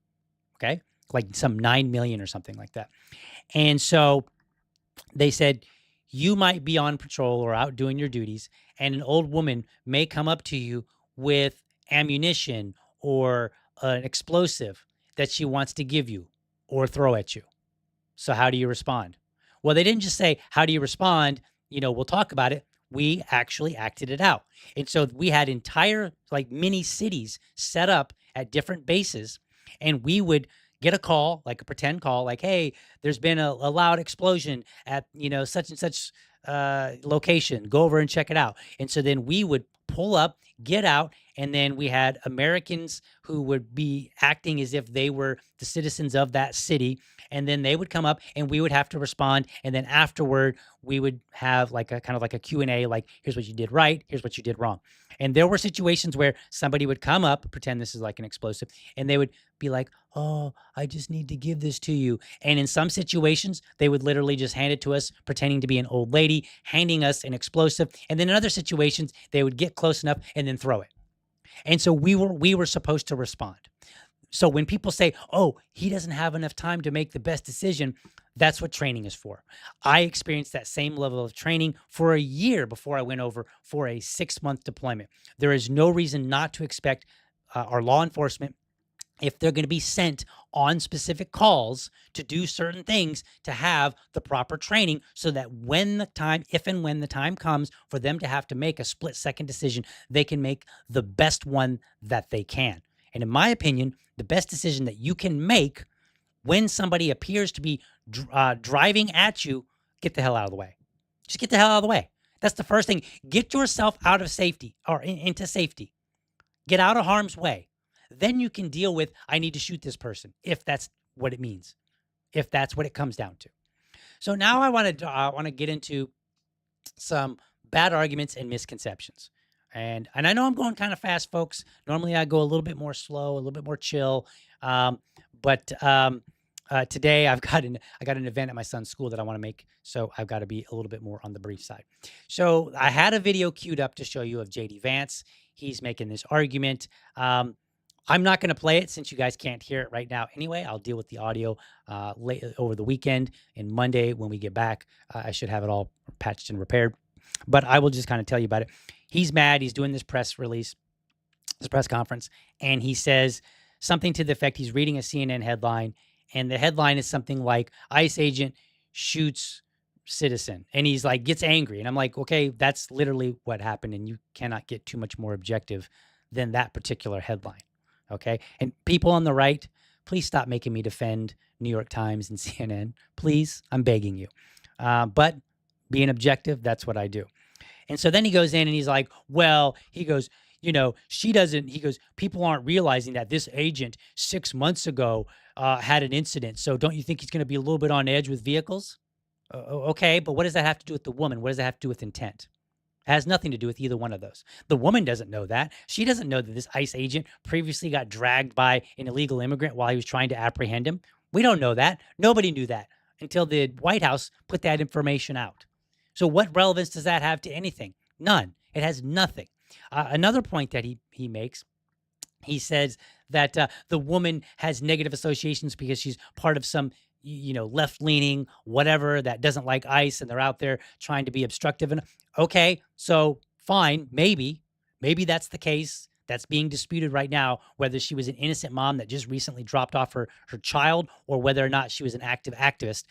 Okay. Like some 9 million or something like that. And so they said, you might be on patrol or out doing your duties, and an old woman may come up to you with ammunition or an explosive that she wants to give you or throw at you. So how do you respond? Well, they didn't just say, how do you respond? We'll talk about it. We actually acted it out. And so we had entire like mini cities set up at different bases, and we would get a call, like a pretend call, like, hey, there's been a loud explosion at, such and such location. Go over and check it out. And so then we would pull up, get out, and then we had Americans who would be acting as if they were the citizens of that city. And then they would come up and we would have to respond. And then afterward, we would have like a kind of like a Q&A, like, here's what you did right, here's what you did wrong. And there were situations where somebody would come up, pretend this is like an explosive, and they would be like, oh, I just need to give this to you. And in some situations, they would literally just hand it to us, pretending to be an old lady, handing us an explosive. And then in other situations, they would get close enough and then throw it. And so we were supposed to respond. So when people say, oh, he doesn't have enough time to make the best decision, that's what training is for. I experienced that same level of training for a year before I went over for a 6-month deployment. There is no reason not to expect our law enforcement, if they're going to be sent on specific calls to do certain things, to have the proper training, so that if and when the time comes for them to have to make a split-second decision, they can make the best one that they can. And in my opinion, the best decision that you can make when somebody appears to be driving at you, get the hell out of the way. Just get the hell out of the way. That's the first thing. Get yourself out of safety, or into safety. Get out of harm's way. Then you can deal with, I need to shoot this person, if that's what it means, if that's what it comes down to. So now I want to get into some bad arguments and misconceptions. And I know I'm going kind of fast, folks. Normally I go a little bit more slow, a little bit more chill. But today I got an event at my son's school that I want to make, so I've got to be a little bit more on the brief side. So I had a video queued up to show you of JD Vance. He's making this argument. I'm not going to play it since you guys can't hear it right now. Anyway, I'll deal with the audio late over the weekend, and Monday when we get back, I should have it all patched and repaired. But I will just kind of tell you about it. He's mad. He's doing this press release, this press conference, and he says something to the effect, he's reading a CNN headline, and the headline is something like, ICE agent shoots citizen. And he's like, gets angry. And I'm like, okay, that's literally what happened. And you cannot get too much more objective than that particular headline. Okay. And people on the right, please stop making me defend New York Times and CNN. Please, I'm begging you. But being objective, that's what I do. And so then he goes in and he's like, well, he goes, he goes, people aren't realizing that this agent 6 months ago had an incident. So don't you think he's going to be a little bit on edge with vehicles? Okay. But what does that have to do with the woman? What does that have to do with intent? It has nothing to do with either one of those. The woman doesn't know that. She doesn't know that this ICE agent previously got dragged by an illegal immigrant while he was trying to apprehend him. We don't know that. Nobody knew that until the White House put that information out. So what relevance does that have to anything? None. It has nothing. Another point that he makes, he says that the woman has negative associations because she's part of some left-leaning whatever that doesn't like ICE, and they're out there trying to be obstructive. And okay, so fine, maybe that's the case. That's being disputed right now, whether she was an innocent mom that just recently dropped off her child, or whether or not she was an active activist.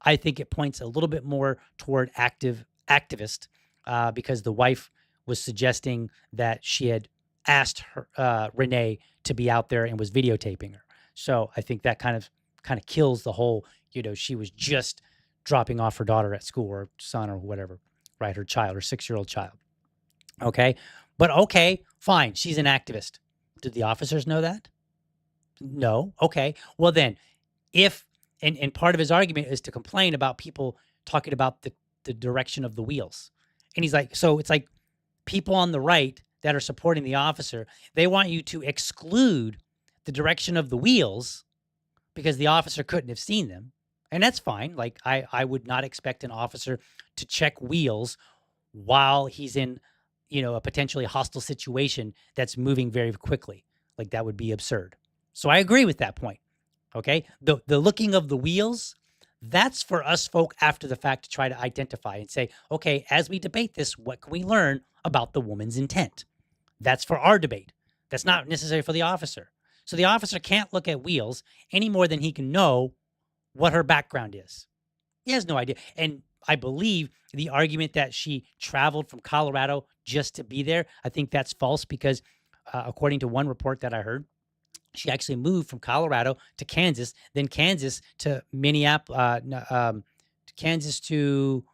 I think it points a little bit more toward active activist because the wife was suggesting that she had asked her Renee to be out there and was videotaping her. So I think that kind of kills the whole. She was just dropping off her daughter at school or son or whatever, right? Her child, her 6-year-old child. Okay, but okay, fine. She's an activist. Did the officers know that? No. Okay. Well, then, if and part of his argument is to complain about people talking about the direction of the wheels, and he's like, so it's like people on the right that are supporting the officer, they want you to exclude the direction of the wheels because the officer couldn't have seen them, and that's fine. Like I would not expect an officer to check wheels while he's in, a potentially hostile situation that's moving very quickly. Like that would be absurd. So I agree with that point. Okay. The looking of the wheels, that's for us folk after the fact to try to identify and say, okay, as we debate this, what can we learn about the woman's intent? That's for our debate. That's not necessary for the officer. So the officer can't look at wheels any more than he can know what her background is. He has no idea. And I believe the argument that she traveled from Colorado just to be there, I think that's false because according to one report that I heard, she actually moved from Colorado to Kansas, then Kansas to Minneapolis, Kansas to.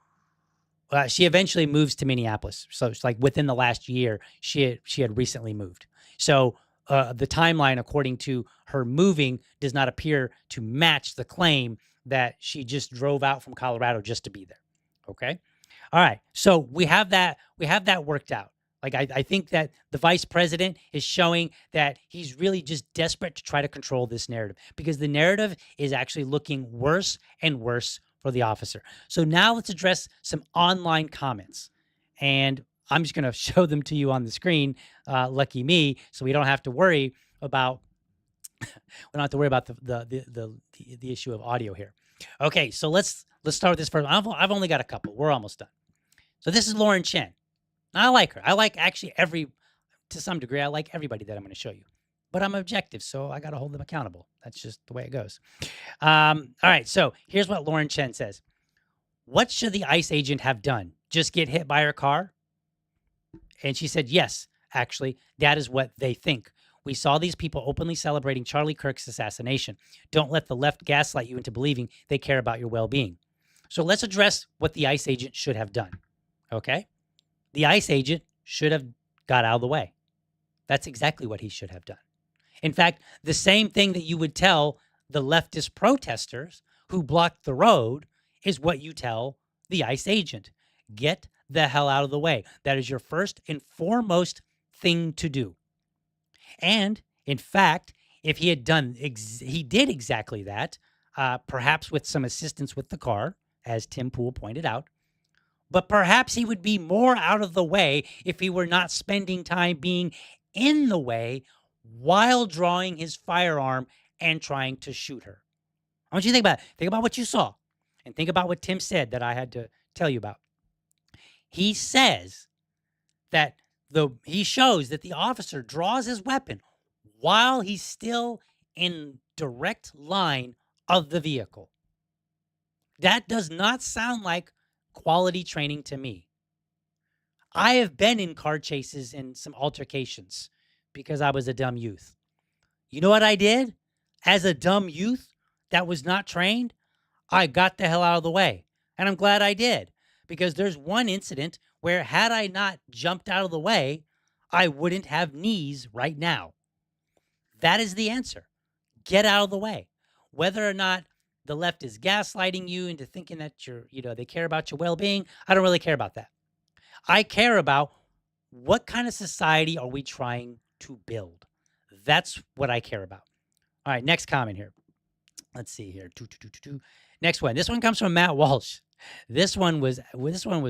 She eventually moves to Minneapolis. So it's like within the last year, she had recently moved. So the timeline, according to her moving, does not appear to match the claim that she just drove out from Colorado just to be there. Okay. All right. So we have that worked out. Like I think that the vice president is showing that he's really just desperate to try to control this narrative because the narrative is actually looking worse and worse for the officer. So now let's address some online comments. And I'm just going to show them to you on the screen. Lucky me. So we don't have to worry about the issue of audio here. Okay, so let's start with this first. I've only got a couple. We're almost done. So this is Lauren Chen. I like her. I like actually to some degree, I like everybody that I'm going to show you. But I'm objective, so I got to hold them accountable. That's just the way it goes. All right, so here's what Lauren Chen says. What should the ICE agent have done? Just get hit by her car? And she said, yes, actually, that is what they think. We saw these people openly celebrating Charlie Kirk's assassination. Don't let the left gaslight you into believing they care about your well-being. So let's address what the ICE agent should have done, okay? The ICE agent should have got out of the way. That's exactly what he should have done. In fact, the same thing that you would tell the leftist protesters who blocked the road is what you tell the ICE agent. Get the hell out of the way. That is your first and foremost thing to do. And in fact, if he had done, he did exactly that, perhaps with some assistance with the car, as Tim Pool pointed out. But perhaps he would be more out of the way if he were not spending time being in the way while drawing his firearm and trying to shoot her. I want you to think about it. Think about what you saw and think about what Tim said that I had to tell you about. He says that he shows that the officer draws his weapon while he's still in direct line of the vehicle. That does not sound like quality training to me. I have been in car chases and some altercations because I was a dumb youth. You know what I did? As a dumb youth that was not trained, I got the hell out of the way. And I'm glad I did because there's one incident where had I not jumped out of the way, I wouldn't have knees right now. That is the answer. Get out of the way. Whether or not the left is gaslighting you into thinking that they care about your well-being, I don't really care about that. I care about what kind of society are we trying to build. That's what I care about. All right, next comment here. Let's see here. Next one. This one comes from Matt Walsh. This one was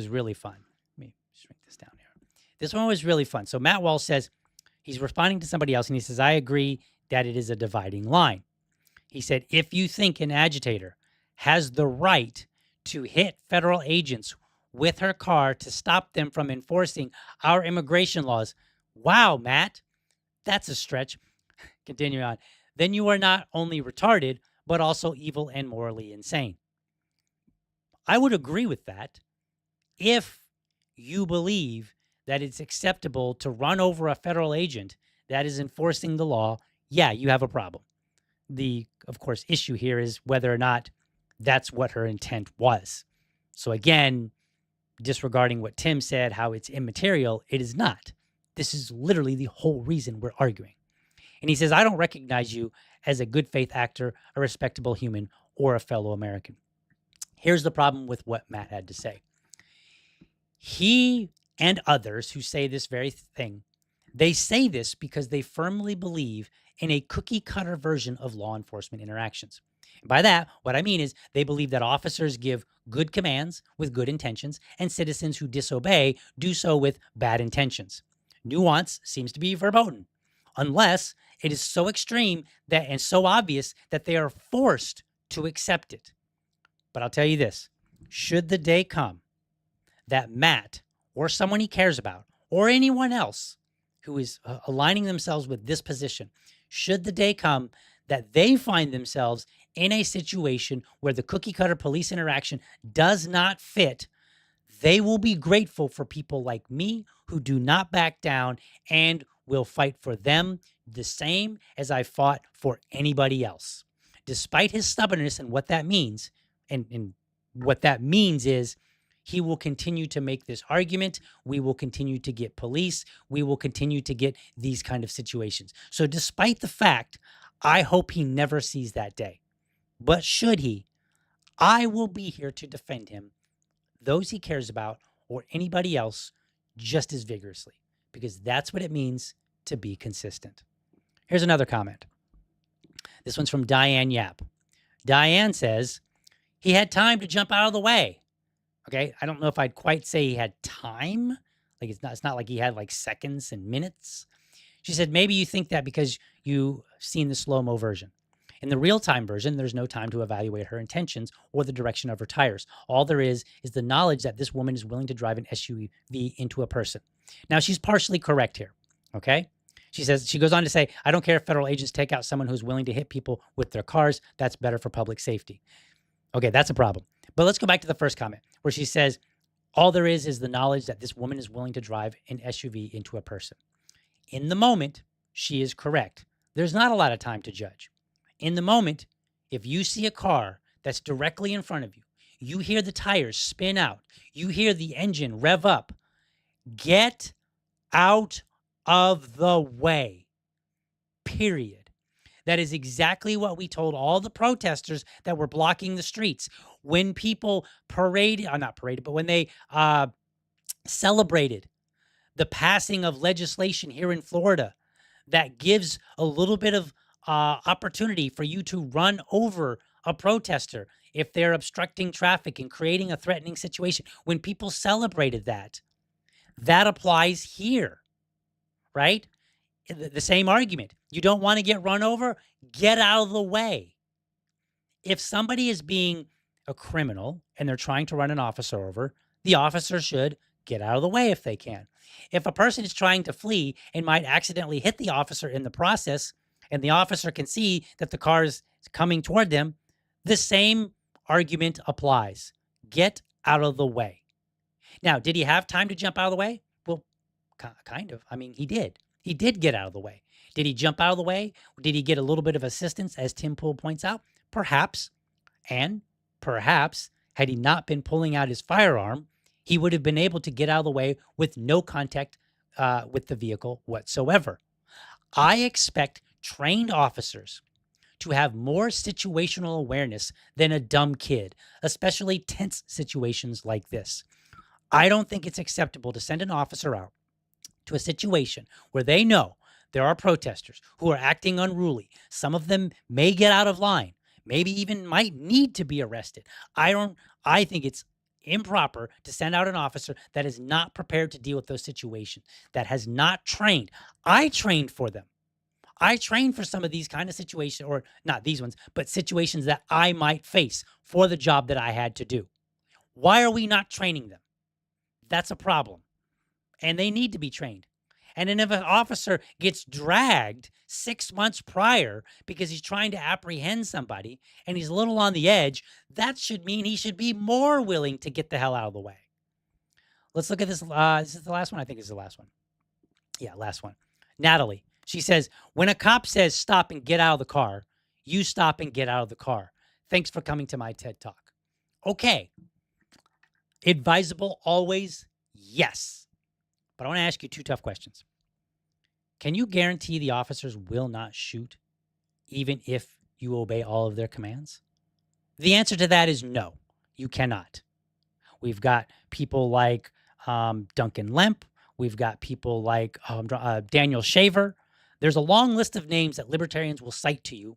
really fun. Let me shrink this down here. This one was really fun. So Matt Walsh says he's responding to somebody else, and he says, I agree that it is a dividing line. He said, if you think an agitator has the right to hit federal agents with her car to stop them from enforcing our immigration laws, wow, Matt, that's a stretch. Continue on. Then you are not only retarded, but also evil and morally insane. I would agree with that if you believe that it's acceptable to run over a federal agent that is enforcing the law, yeah, you have a problem. The, of course, issue here is whether or not that's what her intent was. So again, disregarding what Tim said, how it's immaterial, it is not. This is literally the whole reason we're arguing. And he says, I don't recognize you as a good faith actor, a respectable human, or a fellow American. Here's the problem with what Matt had to say. He and others who say this very thing, they say this because they firmly believe in a cookie cutter version of law enforcement interactions. And by that, what I mean is they believe that officers give good commands with good intentions, and citizens who disobey do so with bad intentions. Nuance seems to be verboten, unless it is so extreme that and so obvious that they are forced to accept it. But I'll tell you this, should the day come that Matt or someone he cares about or anyone else who is aligning themselves with this position, should the day come that they find themselves in a situation where the cookie cutter police interaction does not fit, they will be grateful for people like me who do not back down and will fight for them the same as I fought for anybody else. Despite his stubbornness and what that means, and what that means is he will continue to make this argument. We will continue to get police. We will continue to get these kind of situations. So despite the fact, I hope he never sees that day. But should he, I will be here to defend him, those he cares about, or anybody else just as vigorously, because that's what it means to be consistent. Here's another comment. This one's from Diane Yap. Diane says, he had time to jump out of the way. Okay, I don't know if I'd quite say he had time. Like it's not like he had like seconds and minutes. She said, maybe you think that because you've seen the slow-mo version. In the real-time version, there's no time to evaluate her intentions or the direction of her tires. All there is the knowledge that this woman is willing to drive an SUV into a person. Now, she's partially correct here, okay? She goes on to say, I don't care if federal agents take out someone who's willing to hit people with their cars. That's better for public safety. Okay, that's a problem. But let's go back to the first comment where she says, all there is the knowledge that this woman is willing to drive an SUV into a person. In the moment, she is correct. There's not a lot of time to judge. In the moment, if you see a car that's directly in front of you, you hear the tires spin out, you hear the engine rev up, get out of the way, period. That is exactly what we told all the protesters that were blocking the streets. When people when they celebrated the passing of legislation here in Florida that gives a little bit of opportunity for you to run over a protester if they're obstructing traffic and creating a threatening situation. When people celebrated that, that applies here, right? The same argument. You don't want to get run over? Get out of the way. If somebody is being a criminal and they're trying to run an officer over, the officer should get out of the way if they can. If a person is trying to flee and might accidentally hit the officer in the process, and the officer can see that the car is coming toward them, the same argument applies. Get out of the way. Now, did he have time to jump out of the way? Well, kind of. I mean, he did. He did get out of the way. Did he jump out of the way? Did he get a little bit of assistance, as Tim Pool points out? Perhaps. And perhaps, had he not been pulling out his firearm, he would have been able to get out of the way with no contact with the vehicle whatsoever. I expect trained officers to have more situational awareness than a dumb kid, especially tense situations like this. I don't think it's acceptable to send an officer out to a situation where they know there are protesters who are acting unruly. Some of them may get out of line, maybe even might need to be arrested. I think it's improper to send out an officer that is not prepared to deal with those situations, that has not trained. I trained for them. I trained for some of these kind of situations, or not these ones, but situations that I might face for the job that I had to do. Why are we not training them? That's a problem. And they need to be trained. And then if an officer gets dragged 6 months prior because he's trying to apprehend somebody and he's a little on the edge, that should mean he should be more willing to get the hell out of the way. Let's look at this. This is the last one. I think this is the last one. Yeah, last one. Natalie. She says, when a cop says stop and get out of the car, you stop and get out of the car. Thanks for coming to my TED Talk. Okay. Advisable always? Yes. But I want to ask you two tough questions. Can you guarantee the officers will not shoot even if you obey all of their commands? The answer to that is no, you cannot. We've got people like Duncan Lemp. We've got people like Daniel Shaver. There's a long list of names that libertarians will cite to you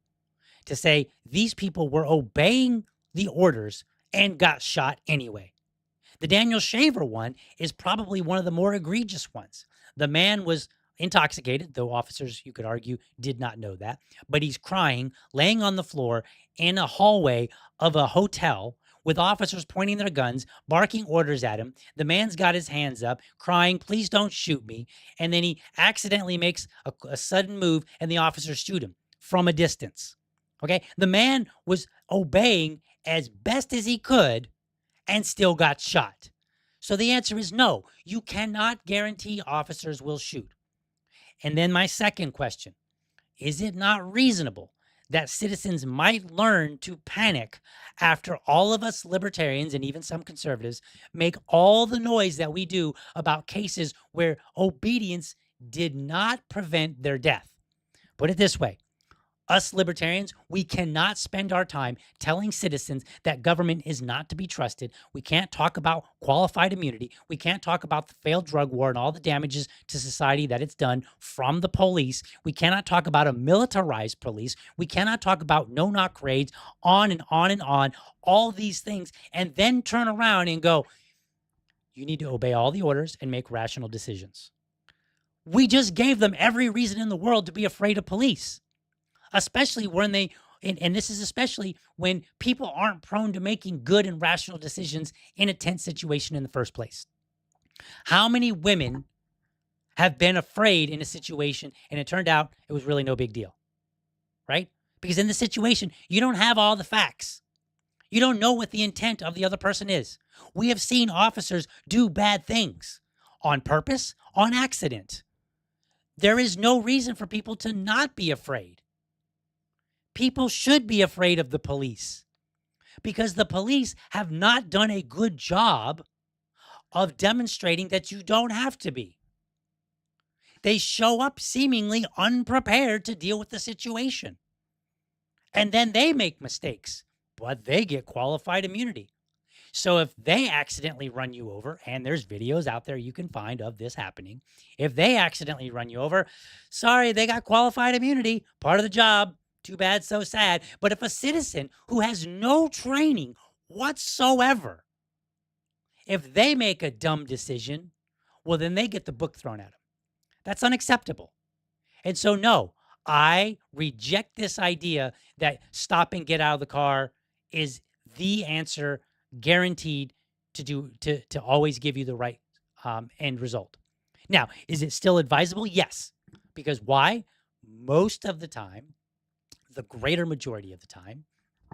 to say these people were obeying the orders and got shot anyway. The Daniel Shaver one is probably one of the more egregious ones. The man was intoxicated, though officers, you could argue, did not know that. But he's crying, laying on the floor in a hallway of a hotel with officers pointing their guns, barking orders at him. The man's got his hands up, crying, please don't shoot me. And then he accidentally makes a sudden move and the officers shoot him from a distance. Okay? The man was obeying as best as he could and still got shot. So the answer is no. You cannot guarantee officers will shoot. And then my second question, is it not reasonable that citizens might learn to panic after all of us libertarians and even some conservatives make all the noise that we do about cases where obedience did not prevent their death? Put it this way. Us libertarians, we cannot spend our time telling citizens that government is not to be trusted. We can't talk about qualified immunity. We can't talk about the failed drug war and all the damages to society that it's done from the police. We cannot talk about a militarized police. We cannot talk about no-knock raids, on and on and on, all these things, and then turn around and go, you need to obey all the orders and make rational decisions. We just gave them every reason in the world to be afraid of police. Especially when they, and this is especially when people aren't prone to making good and rational decisions in a tense situation in the first place. How many women have been afraid in a situation and it turned out it was really no big deal, right? Because in the situation, you don't have all the facts. You don't know what the intent of the other person is. We have seen officers do bad things on purpose, on accident. There is no reason for people to not be afraid. People should be afraid of the police because the police have not done a good job of demonstrating that you don't have to be. They show up seemingly unprepared to deal with the situation. And then they make mistakes, but they get qualified immunity. So if they accidentally run you over, and there's videos out there you can find of this happening, if they accidentally run you over, sorry, they got qualified immunity, part of the job. Too bad, so sad. But if a citizen who has no training whatsoever, if they make a dumb decision, well, then they get the book thrown at them. That's unacceptable. And so, no, I reject this idea that stop and get out of the car is the answer guaranteed to always give you the right end result. Now, is it still advisable? Yes. Because why? Most of the time, the greater majority of the time,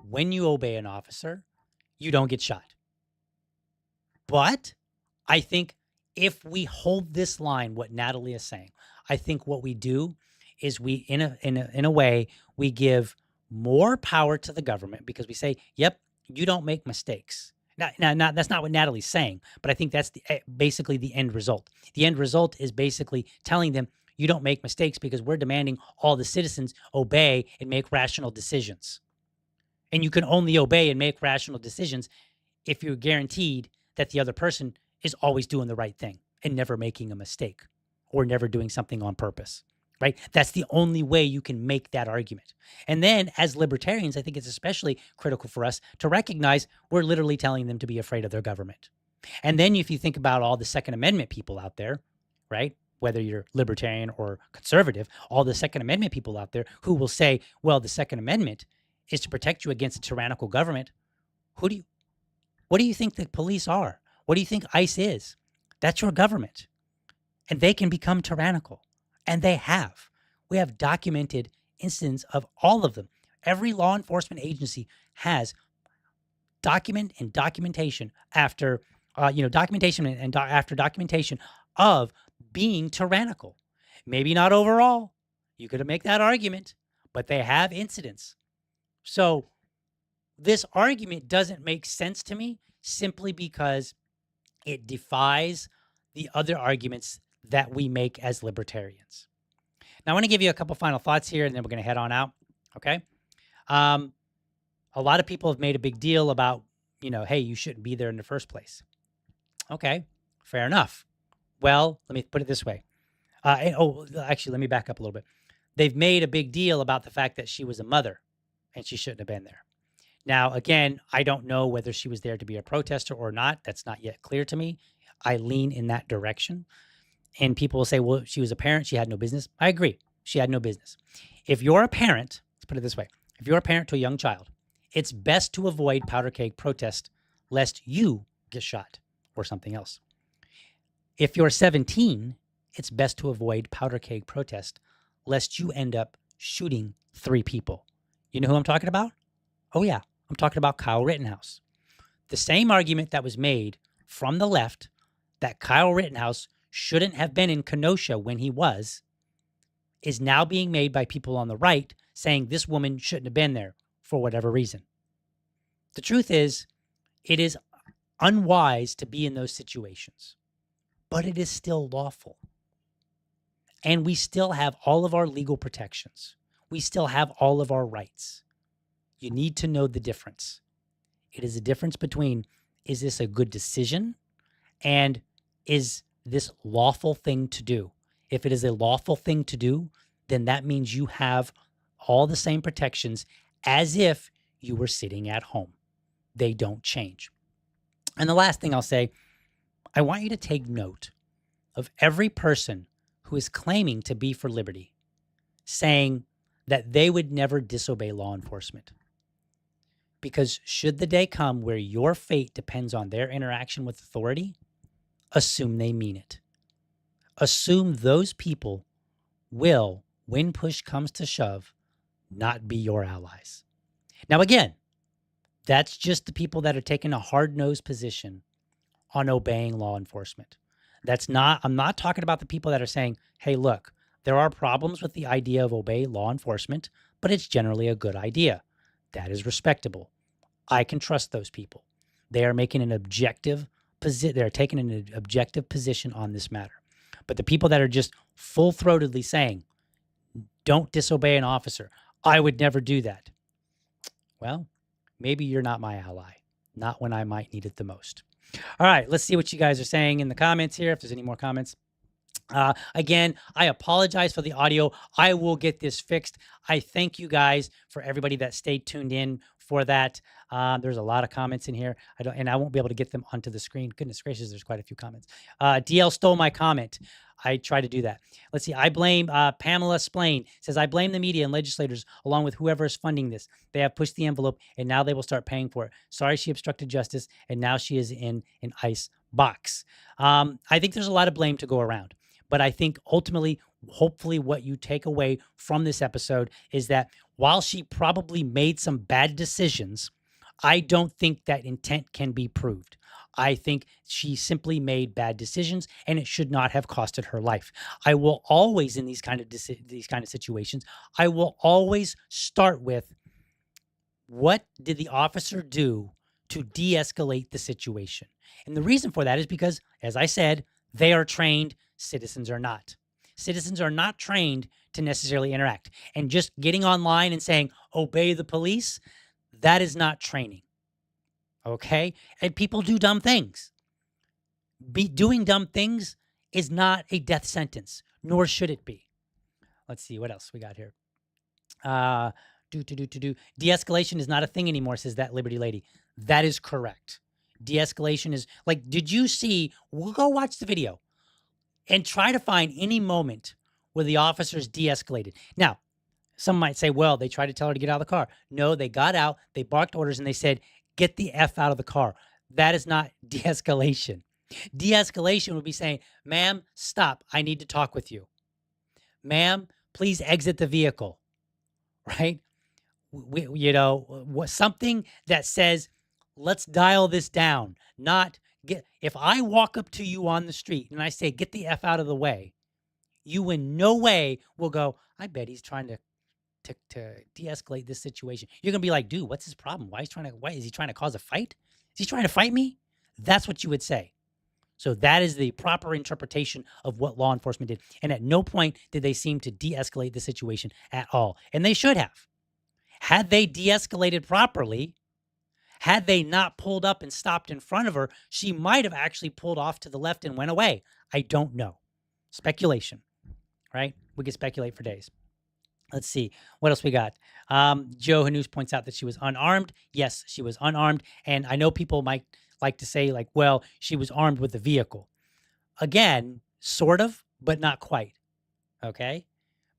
when you obey an officer, you don't get shot. But I think if we hold this line, what Natalie is saying, I think what we do is we, in a way, we give more power to the government because we say, yep, you don't make mistakes. Now, that's not what Natalie's saying, but I think that's basically the end result. The end result is basically telling them, you don't make mistakes because we're demanding all the citizens obey and make rational decisions. And you can only obey and make rational decisions if you're guaranteed that the other person is always doing the right thing and never making a mistake or never doing something on purpose, right? That's the only way you can make that argument. And then as libertarians, I think it's especially critical for us to recognize we're literally telling them to be afraid of their government. And then if you think about all the Second Amendment people out there, right? Whether you're libertarian or conservative, all the Second Amendment people out there who will say, well, the Second Amendment is to protect you against a tyrannical government. What do you think the police are? What do you think ICE is? That's your government. And they can become tyrannical. And they have. We have documented incidents of all of them. Every law enforcement agency has documentation after documentation after documentation of being tyrannical. Maybe not overall. You could make that argument, but they have incidents. So this argument doesn't make sense to me simply because it defies the other arguments that we make as libertarians. Now, I want to give you a couple final thoughts here, and then we're going to head on out. Okay. Um, a lot of people have made a big deal about, hey, you shouldn't be there in the first place. Okay, fair enough. Well, let me put it this way. Actually, let me back up a little bit. They've made a big deal about the fact that she was a mother and she shouldn't have been there. Now, again, I don't know whether she was there to be a protester or not. That's not yet clear to me. I lean in that direction. And people will say, well, she was a parent. She had no business. I agree. She had no business. If you're a parent, let's put it this way. If you're a parent to a young child, it's best to avoid powder keg protest lest you get shot or something else. If you're 17, it's best to avoid powder keg protest lest you end up shooting 3 people. You know who I'm talking about? Oh, yeah. I'm talking about Kyle Rittenhouse. The same argument that was made from the left that Kyle Rittenhouse shouldn't have been in Kenosha when he was is now being made by people on the right saying this woman shouldn't have been there for whatever reason. The truth is, it is unwise to be in those situations, but it is still lawful. And we still have all of our legal protections. We still have all of our rights. You need to know the difference. It is a difference between, is this a good decision? And is this lawful thing to do? If it is a lawful thing to do, then that means you have all the same protections as if you were sitting at home. They don't change. And the last thing I'll say, I want you to take note of every person who is claiming to be for liberty, saying that they would never disobey law enforcement. Because should the day come where your fate depends on their interaction with authority, assume they mean it. Assume those people will, when push comes to shove, not be your allies. Now, again, that's just the people that are taking a hard-nosed position on obeying law enforcement. I'm not talking about the people that are saying, hey, look, there are problems with the idea of obey law enforcement, but it's generally a good idea. That is respectable. I can trust those people. They are making an objective position. They're taking an objective position on this matter. But the people that are just full-throatedly saying, don't disobey an officer, I would never do that. Well, maybe you're not my ally, not when I might need it the most. All right, let's see what you guys are saying in the comments here, if there's any more comments. Again, I apologize for the audio. I will get this fixed. I thank you guys for everybody that stayed tuned in for that. There's a lot of comments in here. I won't be able to get them onto the screen. Goodness gracious, there's quite a few comments. DL stole my comment. I try to do that. Let's see. I blame Pamela Splain says, I blame the media and legislators along with whoever is funding this. They have pushed the envelope and now they will start paying for it. Sorry, she obstructed justice and now she is in an ICE box. I think there's a lot of blame to go around. But I think ultimately, hopefully what you take away from this episode is that while she probably made some bad decisions, I don't think that intent can be proved. I think she simply made bad decisions and it should not have costed her life. I will always, in these kind of situations, I will always start with, what did the officer do to de-escalate the situation? And the reason for that is because, as I said, they are trained. Citizens are not. Citizens are not trained to necessarily interact. And just getting online and saying, obey the police, that is not training. Okay? And people do dumb things. Doing dumb things is not a death sentence, nor should it be. Let's see, what else we got here? De-escalation is not a thing anymore, says that Liberty Lady. That is correct. De-escalation is, like, did you see, we'll go watch the video and try to find any moment where the officers de-escalated. Now, some might say, well, they tried to tell her to get out of the car. No, they got out, they barked orders, and they said, get the F out of the car. That is not de-escalation. De-escalation would be saying, ma'am, stop. I need to talk with you. Ma'am, please exit the vehicle. Right? Something that says, let's dial this down, not If I walk up to you on the street and I say, get the F out of the way, you in no way will go, I bet he's trying to de-escalate this situation. You're gonna be like, dude, what's his problem? Why is he trying to cause a fight? Is he trying to fight me? That's what you would say. So that is the proper interpretation of what law enforcement did. And at no point did they seem to de-escalate the situation at all. And they should have. Had they de-escalated properly, had they not pulled up and stopped in front of her, she might have actually pulled off to the left and went away. I don't know. Speculation, right? We could speculate for days. Let's see. What else we got? Joe Hanous points out that she was unarmed. Yes, she was unarmed. And I know people might like to say, like, well, she was armed with the vehicle. Again, sort of, but not quite. Okay?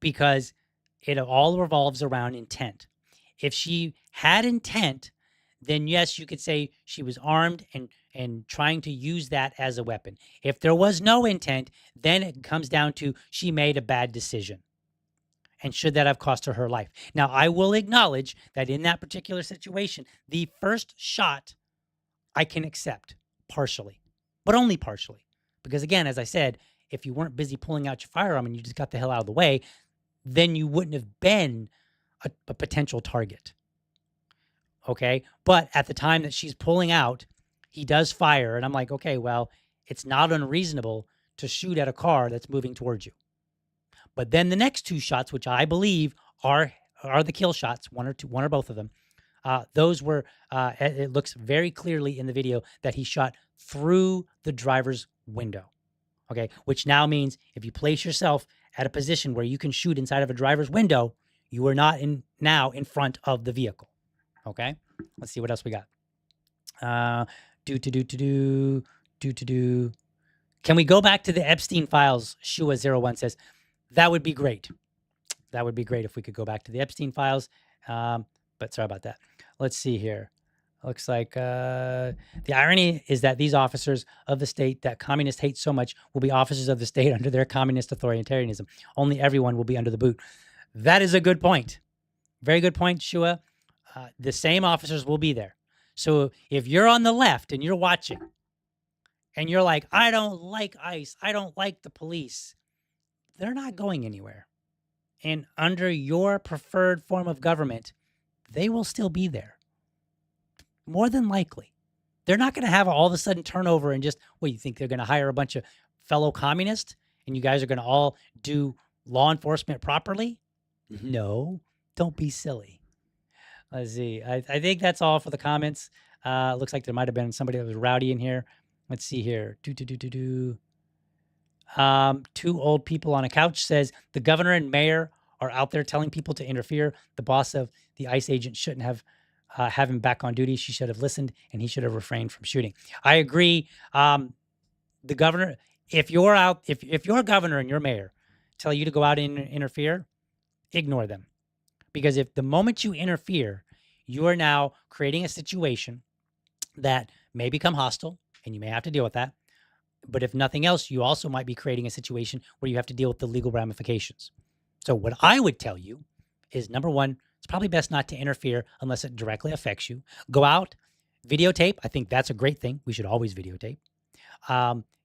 Because it all revolves around intent. If she had intent, then yes, you could say she was armed and trying to use that as a weapon. If there was no intent, then it comes down to she made a bad decision. And should that have cost her life? Now, I will acknowledge that in that particular situation, the first shot I can accept partially, but only partially. Because again, as I said, if you weren't busy pulling out your firearm and you just got the hell out of the way, then you wouldn't have been a potential target. Okay. But at the time that she's pulling out, he does fire. And I'm like, okay, well, it's not unreasonable to shoot at a car that's moving towards you. But then the next two shots, which I believe are the kill shots, one or both of them, those were, it looks very clearly in the video that he shot through the driver's window. Okay. Which now means if you place yourself at a position where you can shoot inside of a driver's window, you are not now in front of the vehicle. Okay. Let's see what else we got. Can we go back to the Epstein files? Shua01 says, that would be great. That would be great if we could go back to the Epstein files. But sorry about that. Let's see here. Looks like the irony is that these officers of the state that communists hate so much will be officers of the state under their communist authoritarianism. Only everyone will be under the boot. That is a good point. Very good point, Shua. The same officers will be there. So if you're on the left and you're watching and you're like, I don't like ICE, I don't like the police, they're not going anywhere. And under your preferred form of government, they will still be there. More than likely. They're not going to have all of a sudden turnover and just, you think they're going to hire a bunch of fellow communists and you guys are going to all do law enforcement properly? No, don't be silly. Let's see. I think that's all for the comments. Looks like there might have been somebody that was rowdy in here. Let's see here. Two old people on a couch says the governor and mayor are out there telling people to interfere. The boss of the ICE agent shouldn't have him back on duty. She should have listened and he should have refrained from shooting. I agree. The governor, if your governor and your mayor tell you to go out and interfere, ignore them. Because if the moment you interfere, you are now creating a situation that may become hostile and you may have to deal with that. But if nothing else, you also might be creating a situation where you have to deal with the legal ramifications. So what I would tell you is, number one, it's probably best not to interfere unless it directly affects you. Go out, videotape. I think that's a great thing. We should always videotape.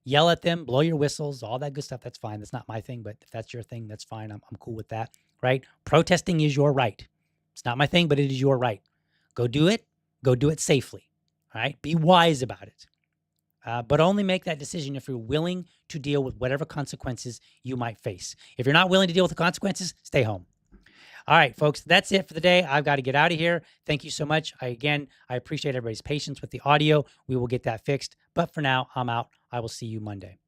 Yell at them, blow your whistles, all that good stuff. That's fine. That's not my thing, but if that's your thing, that's fine. I'm cool with that, right? Protesting is your right. It's not my thing, but it is your right. Go do it. Go do it safely, all right? Be wise about it. But only make that decision if you're willing to deal with whatever consequences you might face. If you're not willing to deal with the consequences, stay home. All right, folks, that's it for the day. I've got to get out of here. Thank you so much. I appreciate everybody's patience with the audio. We will get that fixed. But for now, I'm out. I will see you Monday.